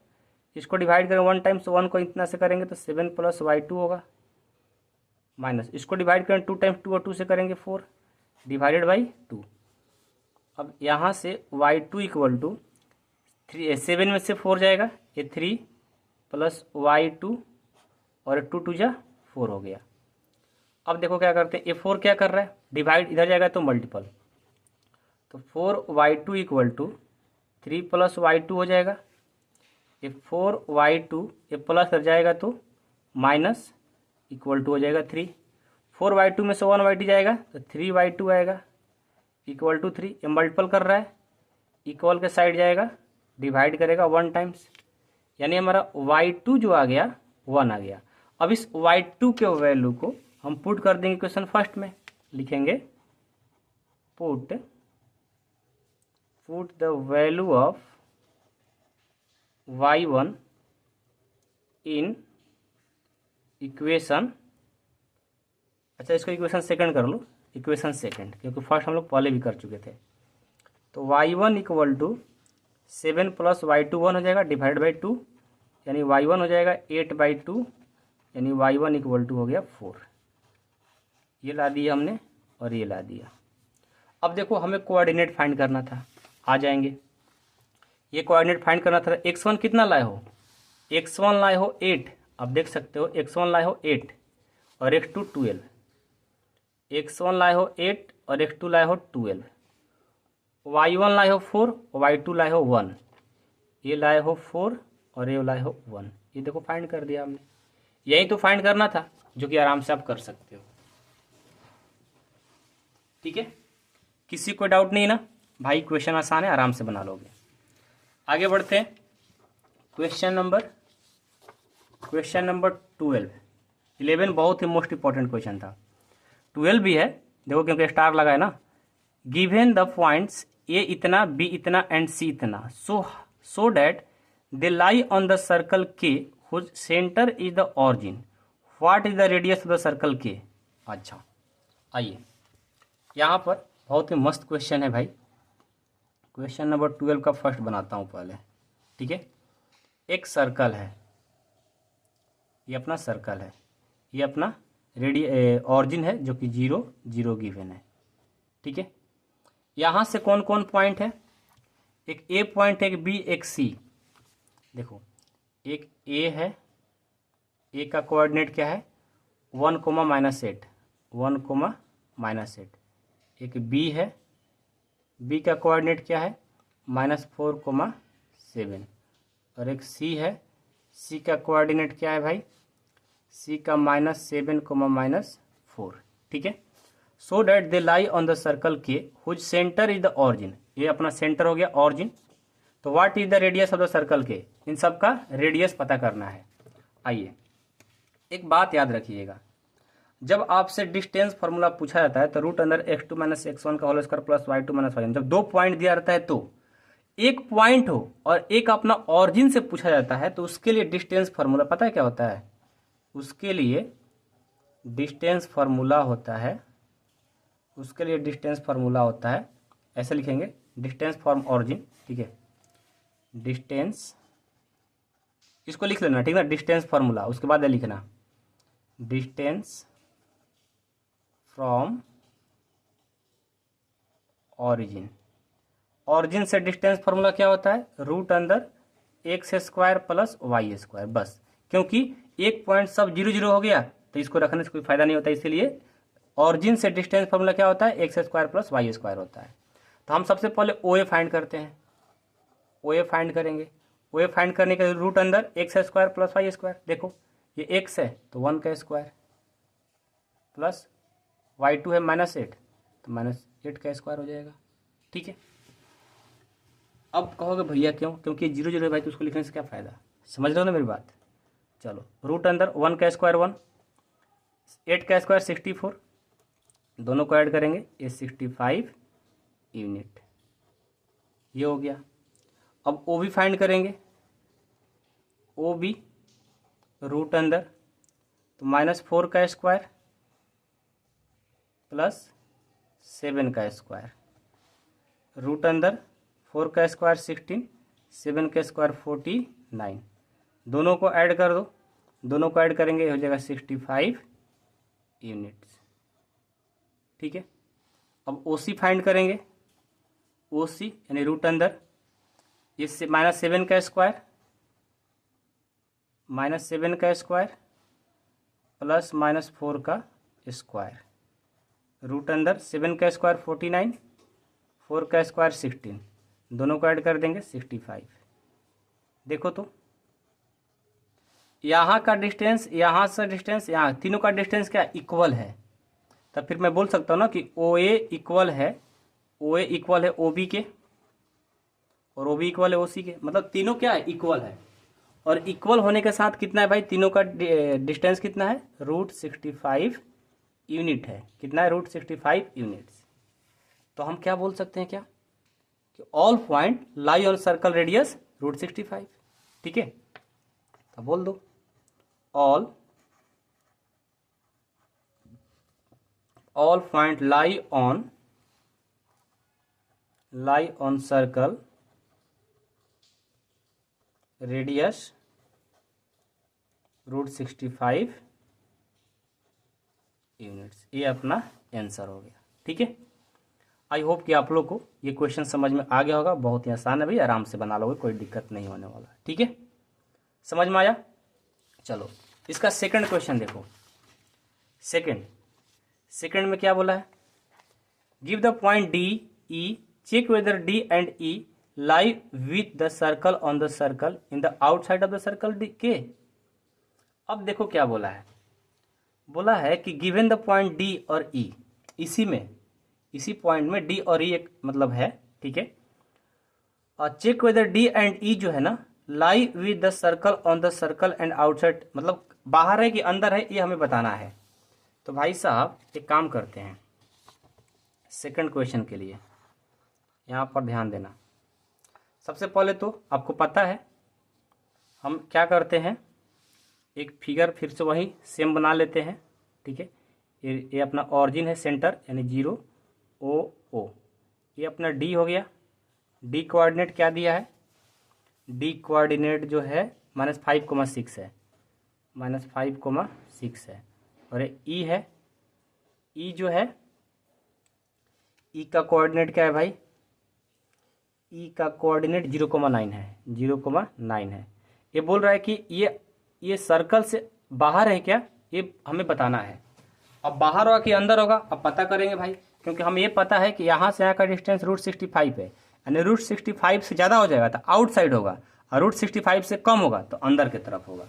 इसको डिवाइड करें 1 टाइम्स 1 को इतना से करेंगे तो 7 प्लस y2 होगा, माइनस इसको डिवाइड करें 2 टाइम्स 2 और 2 से करेंगे 4 डिवाइडेड बाई 2। अब यहाँ से y2 इक्वल टू 7 में से 4 जाएगा, ये 3 प्लस y2 और 2 2 जा 4 हो गया। अब देखो क्या करते हैं, ये 4 क्या कर रहा है? डिवाइड इधर जाएगा तो मल्टीपल, तो 4y2 equal to 3 plus y2 हो जाएगा, ये 4y2 ये प्लस इधर जाएगा तो माइनस इक्वल टू हो जाएगा 3, 4/2 में से 1/2 जाएगा तो 3/2 आएगा इक्वल टू 3। ये मल्टीपल कर रहा है, इक्वल के साइड जाएगा, डिवाइड करेगा 1 टाइम्स, यानी हमारा y2 जो आ गया 1 आ गया। अब इस y2 के वैल्यू को हम पुट कर देंगे क्वेश्चन फर्स्ट में, लिखेंगे put the value of y1 in equation, अच्छा इसको इक्वेशन सेकंड कर लो, इक्वेशन सेकंड, क्योंकि फर्स्ट हम लोग पहले भी कर चुके थे। तो y1 equal to 7 plus y2 1 हो जाएगा डिवाइड बाई 2, यानी y1 हो जाएगा 8/2, यानी y1 इक्वल टू हो गया 4। ये ला दिया हमने और ये ला दिया। अब देखो हमें कोऑर्डिनेट फाइंड करना था, आ जाएंगे। ये कोऑर्डिनेट फाइंड करना था, x1 कितना लाए हो, x1 लाए हो 8, अब देख सकते हो x1 लाए हो 8 और x2 12, x1 लाए हो 8 और x2 लाए हो 12, y1 लाए हो 4 और y2 लाए हो 1, ये लाए हो 4 और ये लाए हो 1। ये देखो फाइंड कर दिया हमने, यही तो फाइंड करना था, जो कि आराम से आप कर सकते हो। ठीक है, किसी को डाउट नहीं ना भाई, क्वेश्चन आसान है, आराम से बना लोगे। आगे बढ़ते हैं, क्वेश्चन नंबर 12। 11 बहुत ही मोस्ट इंपॉर्टेंट क्वेश्चन था, 12 भी है, देखो क्योंकि स्टार लगा है ना। गिवन द पॉइंट्स ए इतना, बी इतना एंड सी इतना, so that they lie on the circle के whose centre is the origin, what is the radius of the circle के। अच्छा आइए, यहाँ पर बहुत ही मस्त क्वेश्चन है भाई। क्वेश्चन नंबर 12 का फर्स्ट बनाता हूँ पहले, ठीक है। एक सर्कल है, ये अपना सर्कल है, ये अपना ऑरिजिन है जो कि 0 0 गिवन है, ठीक है। यहाँ से कौन कौन पॉइंट है, एक ए पॉइंट है, एक बी, एक सी। देखो एक ए है, ए का कोऑर्डिनेट क्या है 1, -8, 1, -8। एक बी है, बी का कोऑर्डिनेट क्या है -4, 7। और एक सी है, सी का कोऑर्डिनेट क्या है भाई, सी का -7, -4, ठीक है। So that they lie on the circle के whose centre is the origin, ये अपना सेंटर हो गया ऑरिजिन। तो what is the radius of the circle के, इन सब का रेडियस पता करना है। आइए एक बात याद रखिएगा, जब आपसे डिस्टेंस फार्मूला पूछा जाता है तो √x2 - x1 का whole square plus y2 - y1, जब 2 पॉइंट दिया रहता है तो एक पॉइंट हो और एक अपना ऑरिजिन से पूछा जाता है, तो उसके लिए डिस्टेंस फार्मूला पता है क्या होता है, उसके लिए डिस्टेंस फार्मूला होता है, उसके लिए डिस्टेंस फार्मूला होता है, ऐसे लिखेंगे डिस्टेंस फ्रॉम ऑरिजिन, ठीक है। डिस्टेंस, इसको लिख लेना, ठीक है ना, डिस्टेंस फार्मूला, उसके बाद लिखना डिस्टेंस फ्रॉम ऑरिजिन। ऑरिजिन से डिस्टेंस फार्मूला क्या होता है, √x² प्लस y², बस। क्योंकि एक पॉइंट सब 0 0 हो गया तो इसको रखने से कोई फायदा नहीं होता, इसीलिए ऑरिजिन से डिस्टेंस फार्मूला क्या होता है x² प्लस y² होता है। तो हम सबसे पहले OA फाइंड करते हैं, OA फाइंड करेंगे। OA फाइंड करने के √x² प्लस y², देखो ये x है तो 1 का स्क्वायर प्लस y2 है -8 तो -8 का स्क्वायर हो जाएगा, ठीक है। अब कहोगे भैया क्यों, क्योंकि 0 0 है भाई, तो उसको लिखने से क्या फ़ायदा, समझ रहे हो ना मेरी बात। चलो √1 का स्क्वायर 1, 8 का स्क्वायर 64, दोनों को ऐड करेंगे ये 65 यूनिट, ये हो गया। अब OB फाइंड करेंगे, OB √, तो -4 का स्क्वायर प्लस 7 का स्क्वायर, √, 4 का स्क्वायर 16, 7 का स्क्वायर 49, दोनों को ऐड कर दो, दोनों को ऐड करेंगे हो जाएगा 65 यूनिट्स, ठीक है। अब OC फाइंड करेंगे, OC यानी √, ये -7 का स्क्वायर, -7 का स्क्वायर प्लस -4 का स्क्वायर, √, 7 का स्क्वायर 49, 4 का स्क्वायर 16, दोनों को ऐड कर देंगे 65। देखो तो यहाँ का डिस्टेंस, यहाँ से डिस्टेंस, यहाँ तीनों का डिस्टेंस क्या इक्वल है, तब फिर मैं बोल सकता हूँ ना कि ओ ए इक्वल है ओ बी के और ओ बी इक्वल है ओ सी के, मतलब तीनों क्या है, इक्वल है। और इक्वल होने के साथ कितना है भाई, तीनों का डिस्टेंस कितना है, √65 यूनिट है। कितना है, √65 यूनिट्स। तो हम क्या बोल सकते हैं, क्या कि all point lie on circle radius √65। ठीक है, तो बोल दो all point lie on circle radius √65 units. ये अपना आंसर हो गया। ठीक है, आई होप कि आप लोग को ये क्वेश्चन समझ में आ गया होगा। बहुत ही आसान है भाई, आराम से बना लोगे, कोई दिक्कत नहीं होने वाला। ठीक है, समझ में आया। चलो इसका सेकंड क्वेश्चन देखो। सेकंड में क्या बोला है, give the point D E, check whether D and E lie with the circle on the circle in the outside of the circle D के। अब देखो क्या बोला है कि गिवन द पॉइंट डी और ई, इसी पॉइंट में डी और ई एक मतलब है। ठीक है, और चेक वेदर डी एंड ई जो है ना, लाई with the circle on the circle and outside, मतलब बाहर है कि अंदर है, ये हमें बताना है। तो भाई साहब एक काम करते हैं, सेकंड क्वेश्चन के लिए यहाँ पर ध्यान देना। सबसे पहले तो आपको पता है हम क्या करते हैं, एक फिगर फिर से वही सेम बना लेते हैं। ठीक है, ये अपना ऑरिजिन है, सेंटर यानी 0 O, ये अपना डी हो गया। डी कोऑर्डिनेट क्या दिया है, डी कोऑर्डिनेट जो है -5,6 है, -5,6 है। और ये ई है, ई जो है, ई का कोऑर्डिनेट क्या है भाई, ई का कोऑर्डिनेट 0,9 है, 0,9 है। ये बोल रहा है कि ये सर्कल से बाहर है क्या, ये हमें बताना है। अब बाहर होगा कि अंदर होगा, अब पता करेंगे भाई, क्योंकि हमें ये पता है कि यहाँ से यहाँ का डिस्टेंस √65 है, यानी √65 से ज़्यादा हो जाएगा तो आउटसाइड होगा, और √65 से कम होगा तो अंदर की तरफ होगा।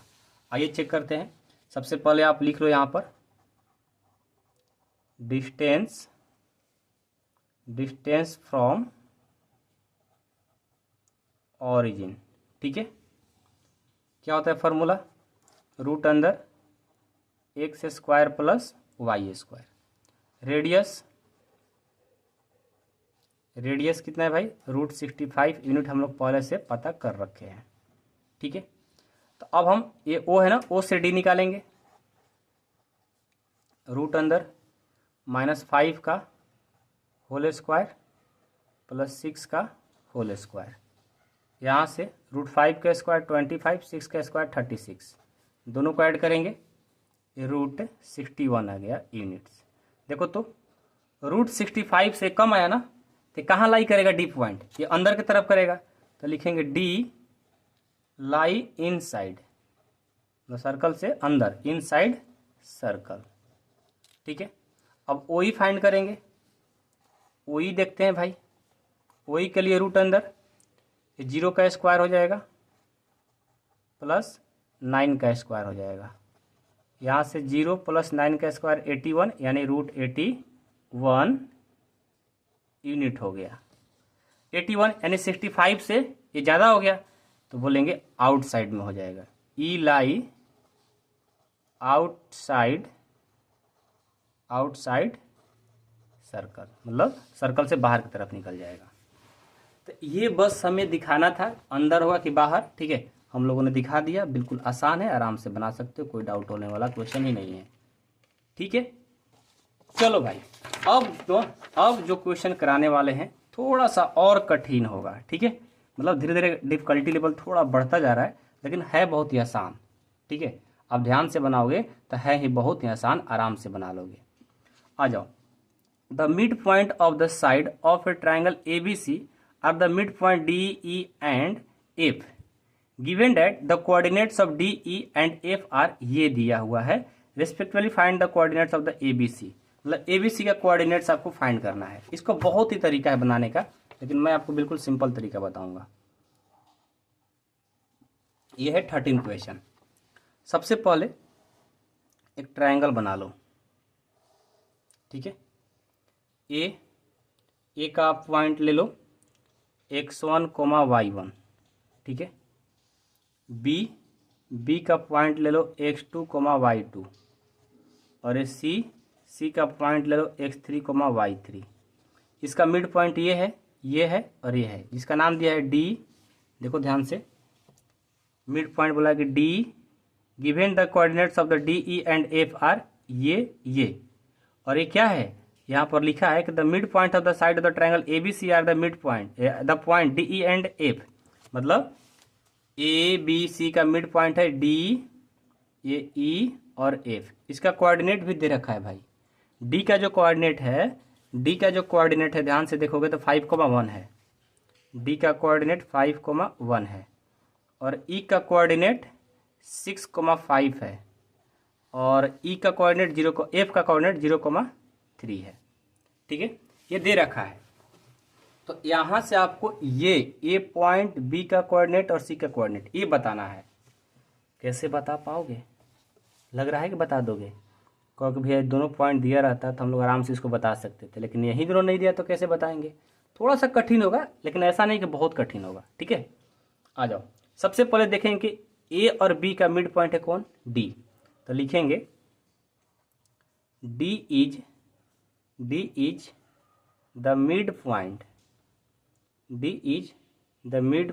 आइए चेक करते हैं। सबसे पहले आप लिख लो यहाँ पर डिस्टेंस फ्रॉम ऑरिजिन। ठीक है, क्या होता है फॉर्मूला, √अंदर x² + y²। रेडियस कितना है भाई, √65 यूनिट हम लोग पहले से पता कर रखे हैं। ठीक है, तो अब हम ये O है ना, O से D निकालेंगे। √अंदर -5 का होल स्क्वायर + 6 का होल स्क्वायर, यहाँ से √5 का स्क्वायर 25, 6 का स्क्वायर 36, दोनों को ऐड करेंगे, ये √61 आ गया यूनिट्स। देखो तो √65 से कम आया ना, तो कहाँ लाई करेगा डी पॉइंट, ये अंदर की तरफ करेगा, तो लिखेंगे डी लाई इनसाइड, सर्कल से अंदर, इनसाइड सर्कल। ठीक है, अब ओ ई फाइंड करेंगे। ओ ई देखते हैं भाई, ओ ई के लिए √अंदर 0 का स्क्वायर हो जाएगा +9 का स्क्वायर हो जाएगा, यहाँ से 0 + 9 का स्क्वायर 81, यानी √81 यूनिट हो गया। 81 यानी 65 से ये ज़्यादा हो गया, तो बोलेंगे आउटसाइड में हो जाएगा। ई लाई आउटसाइड सर्कल, मतलब सर्कल से बाहर की तरफ निकल जाएगा। तो ये बस हमें दिखाना था, अंदर होगा कि बाहर। ठीक है, हम लोगों ने दिखा दिया, बिल्कुल आसान है, आराम से बना सकते हो, कोई डाउट होने वाला क्वेश्चन ही नहीं है। ठीक है, चलो भाई, अब जो क्वेश्चन कराने वाले हैं थोड़ा सा और कठिन होगा। ठीक है, मतलब धीरे धीरे डिफिकल्टी लेवल थोड़ा बढ़ता जा रहा है, लेकिन है बहुत ही आसान। ठीक है, आप ध्यान से बनाओगे तो है ही बहुत ही आसान, आराम से बना लोगे। आ जाओ, the mid point of the side of a triangle ABC are the mid point DE and F, given that the coordinates of DE and F are, ये दिया हुआ है। Respectively find the coordinates of the ABC, मतलब ABC का coordinates आपको find करना है। इसको बहुत ही तरीका है बनाने का, लेकिन मैं आपको बिल्कुल सिंपल तरीका बताऊंगा। ये है 13 क्वेश्चन। सबसे पहले एक ट्रायंगल बना लो, ठीक है। ए का आप पॉइंट ले लो x1 कोमा y1, ठीक है। बी का पॉइंट ले लो x2 कोमा y2, और ये सी का पॉइंट ले लो x3 कोमा y3। इसका मिड पॉइंट ये है और ये है, जिसका नाम दिया है डी। देखो ध्यान से, मिड पॉइंट बोला कि D given the coordinates of the D E and F R ये, और ये क्या है, यहाँ पर लिखा है कि the mid point of the side of the triangle A B C are the mid point, the point D E and F, मतलब ए बी सी का मिड पॉइंट है डी, ये ई और एफ। इसका कोऑर्डिनेट भी दे रखा है भाई। डी का जो कोऑर्डिनेट है ध्यान से देखोगे तो 5,1 है। डी का कोऑर्डिनेट 5,1 है, और ई का कोऑर्डिनेट 6,5 है, और ई का कोऑर्डिनेट एफ का कोऑर्डिनेट 0,3 है, ठीक है। ये दे रखा है। तो यहाँ से आपको ये ए पॉइंट, बी का कोऑर्डिनेट और सी का कोऑर्डिनेट ये बताना है। कैसे बता पाओगे? लग रहा है कि बता दोगे, क्योंकि भैया दोनों पॉइंट दिया रहता तो हम लोग आराम से इसको बता सकते थे, लेकिन यही दोनों नहीं दिया तो कैसे बताएंगे? थोड़ा सा कठिन होगा, लेकिन ऐसा नहीं कि बहुत कठिन होगा, ठीक है। आ जाओ, सबसे पहले देखेंगे कि ए और बी का मिड पॉइंट है कौन? डी। तो लिखेंगे D is the mid point, D is the mid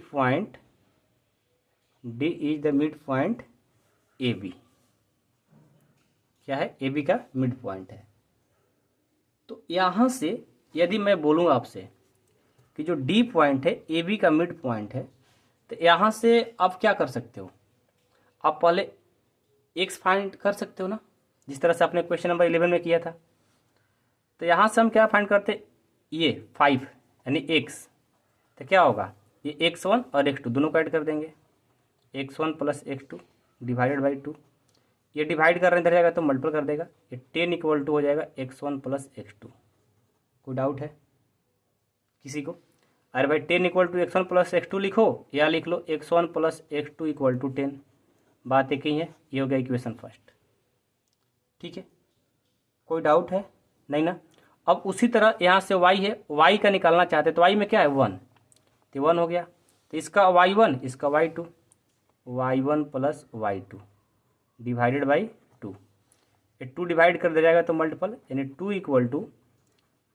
point A B. क्या है? ए बी का मिड पॉइंट है। तो यहाँ से यदि मैं बोलूँ आपसे कि जो डी पॉइंट है ए बी का मिड पॉइंट है, तो यहाँ से आप क्या कर सकते हो? आप पहले एक्स फाइंड कर सकते हो ना, जिस तरह से आपने क्वेश्चन नंबर 11 में किया था। तो यहाँ से हम क्या फाइंड करते? ये 5 यानी एक्स, तो क्या होगा? ये x1 और x2 दोनों को ऐड कर देंगे, x1 plus x2 divided by 2। ये डिवाइड करने इधर जाएगा तो मल्टीपल कर देगा, ये 10 इक्वल टू हो जाएगा x1 प्लस x2। कोई डाउट है किसी को? अरे भाई 10 equal to x1 plus x2 लिखो, या लिख लो x1 plus x2 equal to 10। बात एक ही है। ये हो गया इक्वेशन फर्स्ट, ठीक है। कोई डाउट है? नहीं ना। अब उसी तरह यहाँ से y है, y का निकालना चाहते तो y में क्या है? 1, तो 1 हो गया। तो इसका y1, इसका y2, y1 plus y2 divided by 2। ये 2 डिवाइड कर दिया जाएगा तो मल्टीपल, यानी 2 equal to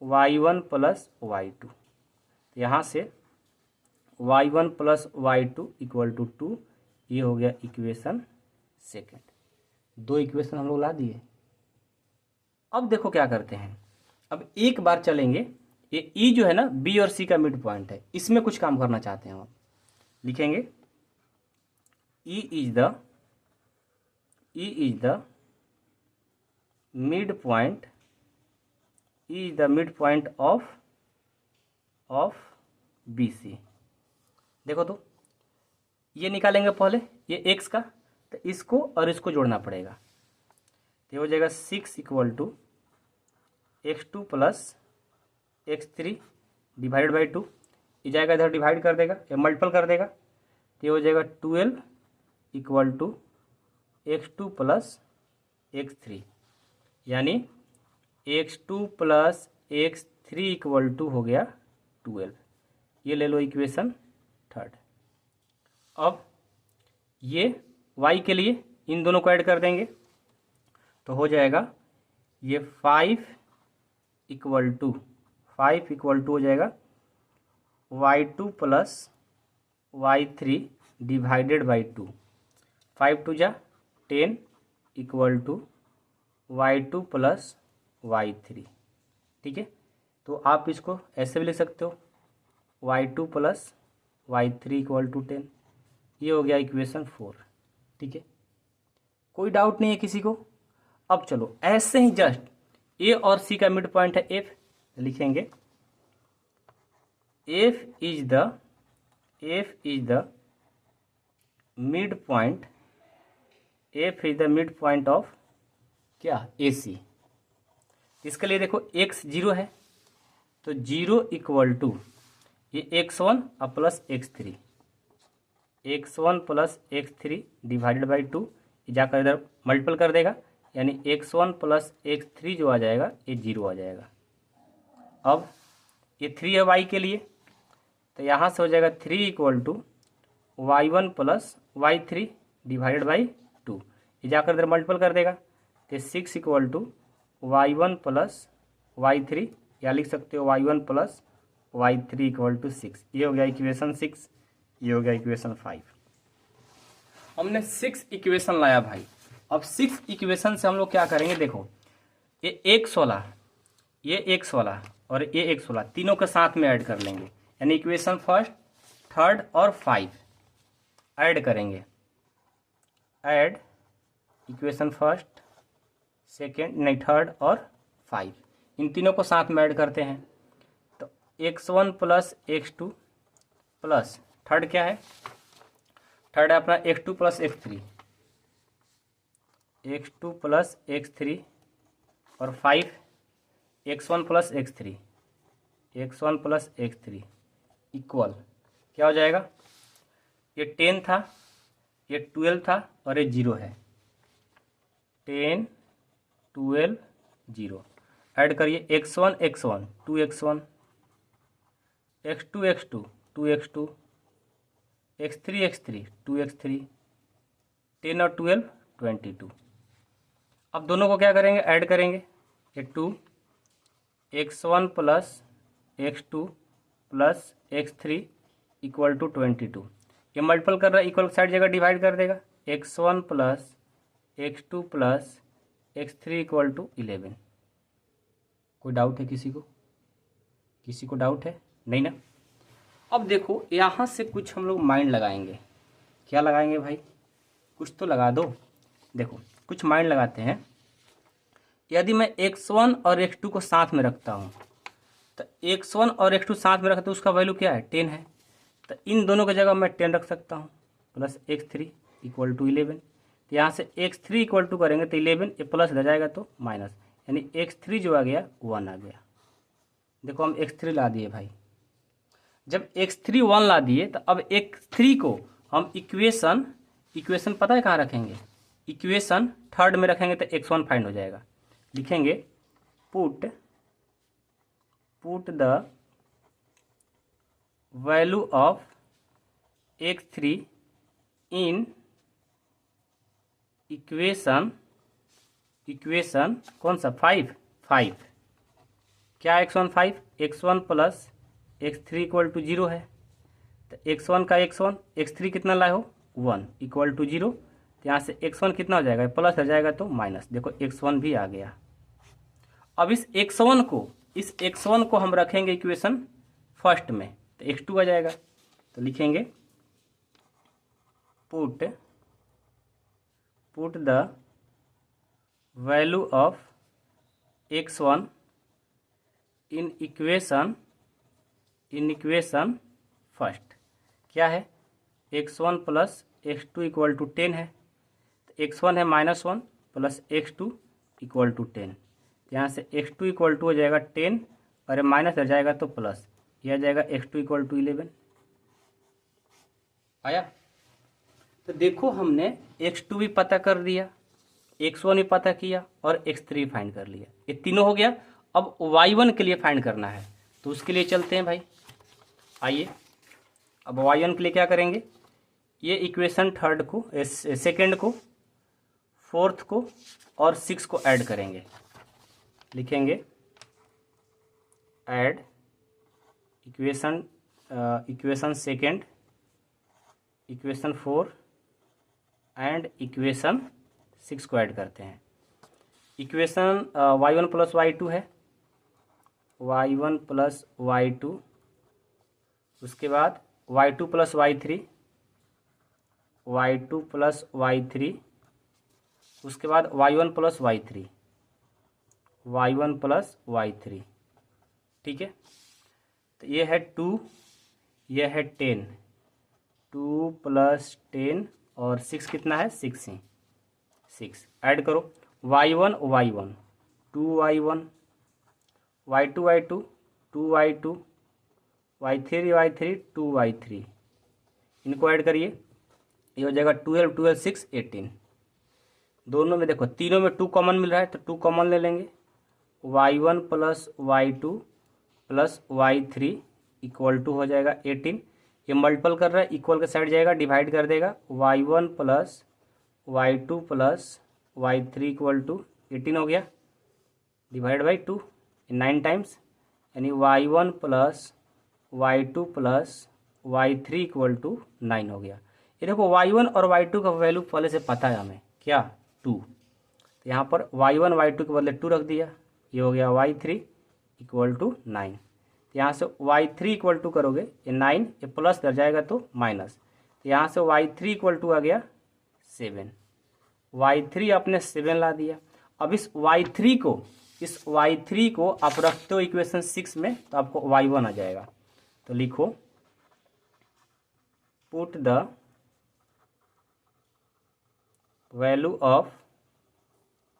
y1 plus y2। तो यहाँ से y1 plus y2 equal to 2। ये हो गया इक्वेशन सेकेंड। 2 इक्वेशन हम लोग ला दिए। अब देखो क्या करते हैं, अब एक बार चलेंगे, ये ई जो है ना बी और सी का मिड पॉइंट है, इसमें कुछ काम करना चाहते हैं हम। लिखेंगे E is the mid point, E is the mid point of B C. देखो तो ये निकालेंगे पहले, ये एक्स का, तो इसको और इसको जोड़ना पड़ेगा। तो ये हो जाएगा 6 equal to x2 plus x3 divided by 2। ये जाएगा इधर डिवाइड कर देगा, या मल्टीपल कर देगा, तो ये हो जाएगा 12 equal to x2 plus x3, यानी x2 plus x3 equal to हो गया 12। ये ले लो इक्वेशन थर्ड। अब ये y के लिए इन दोनों को ऐड कर देंगे, तो हो जाएगा ये 5 इक्वल टू हो जाएगा y2 plus y3 divided by 2। 5 2 जा 10 equal to y2 plus y3, ठीक है। तो आप इसको ऐसे भी लिख सकते हो, y2 plus y3 equal to 10। ये हो गया इक्वेशन 4, ठीक है। कोई डाउट नहीं है किसी को? अब चलो ऐसे ही जस्ट ए और सी का मिड पॉइंट है एफ, लिखेंगे F is the mid point of क्या? ए सी। इसके लिए देखो x 0 है, तो 0 इक्वल टू ये x1 और plus x3, x1 plus x3 divided by 2। जाकर इधर मल्टीपल कर देगा, यानी x1 प्लस x3 जो आ जाएगा ये 0 आ जाएगा। अब ये 3 है y के लिए, तो यहाँ से हो जाएगा 3 equal to y1 plus y3 divided by 2। ये जाकर इधर मल्टीपल कर देगा, तो 6 equal to y1 plus y3, या लिख सकते हो y1 plus y3 equal to 6। ये हो गया इक्वेशन 6, ये हो गया इक्वेशन 5। हमने 6 इक्वेशन लाया भाई। अब 6 इक्वेशन से हम लोग क्या करेंगे, देखो ये x16, ये x16 और ये x16 तीनों के साथ में ऐड कर लेंगे, यानी इक्वेशन फर्स्ट, थर्ड और 5 ऐड करेंगे। ऐड इक्वेशन फर्स्ट, सेकेंड नहीं थर्ड और 5, इन तीनों को साथ में ऐड करते हैं। तो x1 plus x2 plus third क्या है, थर्ड है अपना x2 plus x3, x2 plus x3 और 5 x1 plus x3, x1 plus x3 equal क्या हो जाएगा, ये 10 था, ये 12 था और ये 0 है। 10 12 0 ऐड करिए, x1 x1 2x1, x2 x2 2x2, x3 x3 2x3, 10 और 12 22। अब दोनों को क्या करेंगे, ऐड करेंगे, ये 2 x1 plus x2 plus x3 equal to 22। ये मल्टीपल कर रहा है, इक्वल साइड जगह डिवाइड कर देगा, x1 plus x2 plus x3 equal to 11। कोई डाउट है किसी को, किसी को डाउट है नहीं ना। अब देखो यहाँ से कुछ हम लोग माइंड लगाएंगे, क्या लगाएंगे भाई, कुछ तो लगा दो। देखो कुछ माइंड लगाते हैं। यदि मैं x1 और x2 को साथ में रखता हूँ, तो x1 और x2 साथ में रखता हूँ, उसका वैल्यू क्या है 10 है, तो इन दोनों की जगह मैं 10 रख सकता हूँ, प्लस x3 इक्वल टू 11। तो यहाँ से x3 इक्वल टू करेंगे तो 11, ये प्लस रह जाएगा तो माइनस, यानी x3 जो आ गया 1 आ गया। देखो हम x3 ला दिए भाई, जब x3 1 ला दिए तो अब x3 को हम इक्वेशन पता है कहाँ रखेंगे, इक्वेशन थर्ड में रखेंगे तो x1 फाइंड हो जाएगा। लिखेंगे put the value of x3 in equation कौन सा 5 क्या x1 5, x1 plus x3 equal to 0 है, तो x1 का x1, x3 कितना लाए हो 1 इक्वल टू 0, तो यहाँ से x1 कितना हो जाएगा, प्लस हो जाएगा तो माइनस। देखो x1 भी आ गया। अब इस x1 को हम रखेंगे इक्वेशन फर्स्ट में, तो x2 आ जाएगा। तो लिखेंगे put the value of x1 in equation first. क्या है, x1 plus x2 equal to 10 है, तो x1 है -1 प्लस x2 इक्वल टू 10। यहाँ से x2 इक्वल टू हो जाएगा 10 और माइनस रह जाएगा तो प्लस, यह आ जाएगा x2 इक्वल टू 11 आया। तो देखो हमने x2 भी पता कर दिया, x1 भी पता किया और x3 फाइंड कर लिया, ये तीनों हो गया। अब y1 के लिए फाइंड करना है, तो उसके लिए चलते हैं भाई। आइए अब y1 के लिए क्या करेंगे, ये इक्वेशन थर्ड को, सेकेंड को, फोर्थ को और 6 को ऐड करेंगे। लिखेंगे add equation second, equation 4 and equation 6 को ऐड करते हैं। इक्वेशन y1 प्लस y2 है, y1 प्लस y2, उसके बाद y2 plus y3, y2 plus y3, उसके बाद y1 plus y3, y1 plus y3। ठीक है, तो ये है 2, ये है 10, 2 प्लस 10 और 6 कितना है 6 ही, 6 ऐड करो, y1 y1 2y1, y2 y2 2y2, y3 y3 2y3, इनको ऐड करिए, ये हो जाएगा 12 12 6 18। दोनों में देखो, तीनों में 2 कॉमन मिल रहा है तो 2 कॉमन ले लेंगे। y1 plus y2 plus y3 equal to हो जाएगा 18। ये मल्टीपल कर रहा है, इक्वल के साइड जाएगा, डिवाइड कर देगा। y1 plus y2 plus y3 equal to 18 हो गया, डिवाइड बाई 2 9 टाइम्स, यानी y1 plus y2 plus y3 equal to 9 हो गया। ये देखो y1 और y2 का वैल्यू पहले से पता है हमें, क्या 2, तो यहाँ पर y1 y2 के बदले 2 रख दिया, ये हो गया y3 इक्वल टू 9। तो यहाँ से y3 इक्वल टू करोगे, ये 9 ये प्लस कर जाएगा तो माइनस, तो यहाँ से y3 इक्वल टू आ गया 7। y3 आपने 7 ला दिया। अब इस y3 को आप रखते हो इक्वेशन 6 में तो आपको y1 आ जाएगा। तो लिखो put the value of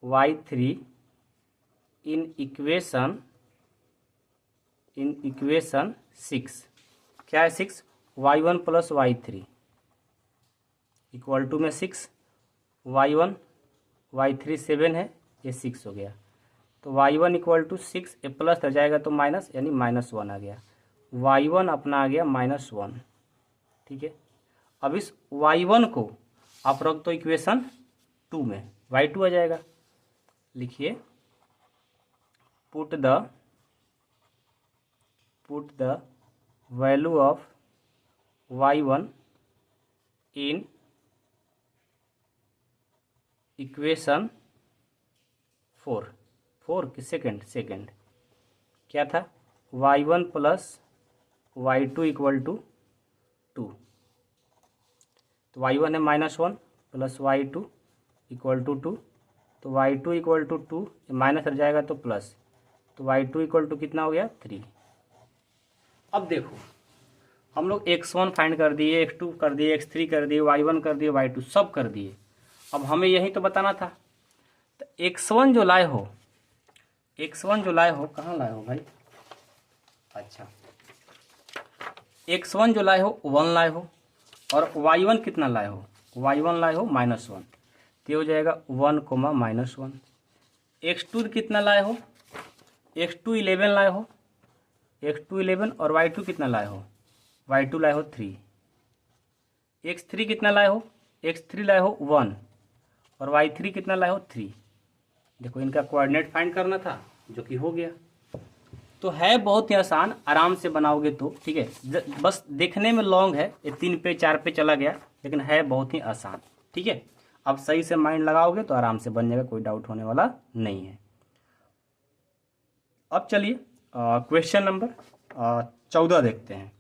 y3 in equation 6। क्या है 6? y1 plus y3 equal to में 6, y1 y3 7 है, ये 6 हो गया। तो y1 equal to 6, A plus रह जाएगा तो माइनस, यानी -1 आ गया। y1 अपना आ गया -1, ठीक है। अब इस y1 को आप रख दो इक्वेशन 2 में, y2 आ जाएगा। लिखिए put the value of y1 in equation 4 की सेकेंड क्या था? y1 plus y2 equal to 2, तो y1 है -1 प्लस y2 इक्वल टू 2, तो y2 इक्वल टू 2, माइनस रह जाएगा तो प्लस, तो y2 इक्वल टू कितना हो गया 3। अब देखो हम लोग x1 फाइंड कर दिए, x2 कर दिए, x3 कर दिए, y1 कर दिए, y2 सब कर दिए। अब हमें यही तो बताना था। तो x1 जो लाए हो कहाँ लाए हो भाई? अच्छा, x1 जो लाए हो 1 लाए हो, और y1 कितना लाए हो? y1 लाए हो -1, तो हो जाएगा 1, -1। x2 कितना लाए हो? x2 11 लाए हो, x2 11, और y2 कितना लाए हो? y2 लाए हो 3। x3 कितना लाए हो? x3 लाए हो 1, और y3 कितना लाए हो 3। देखो इनका कोऑर्डिनेट फाइंड करना था, जो कि हो गया। तो है बहुत ही आसान, आराम से बनाओगे तो ठीक है। बस देखने में लॉन्ग है, ये 3 पे 4 पे चला गया, लेकिन है बहुत ही आसान, ठीक है। अब सही से माइंड लगाओगे तो आराम से बन जाएगा, कोई डाउट होने वाला नहीं है। अब चलिए क्वेश्चन नंबर 14 देखते हैं।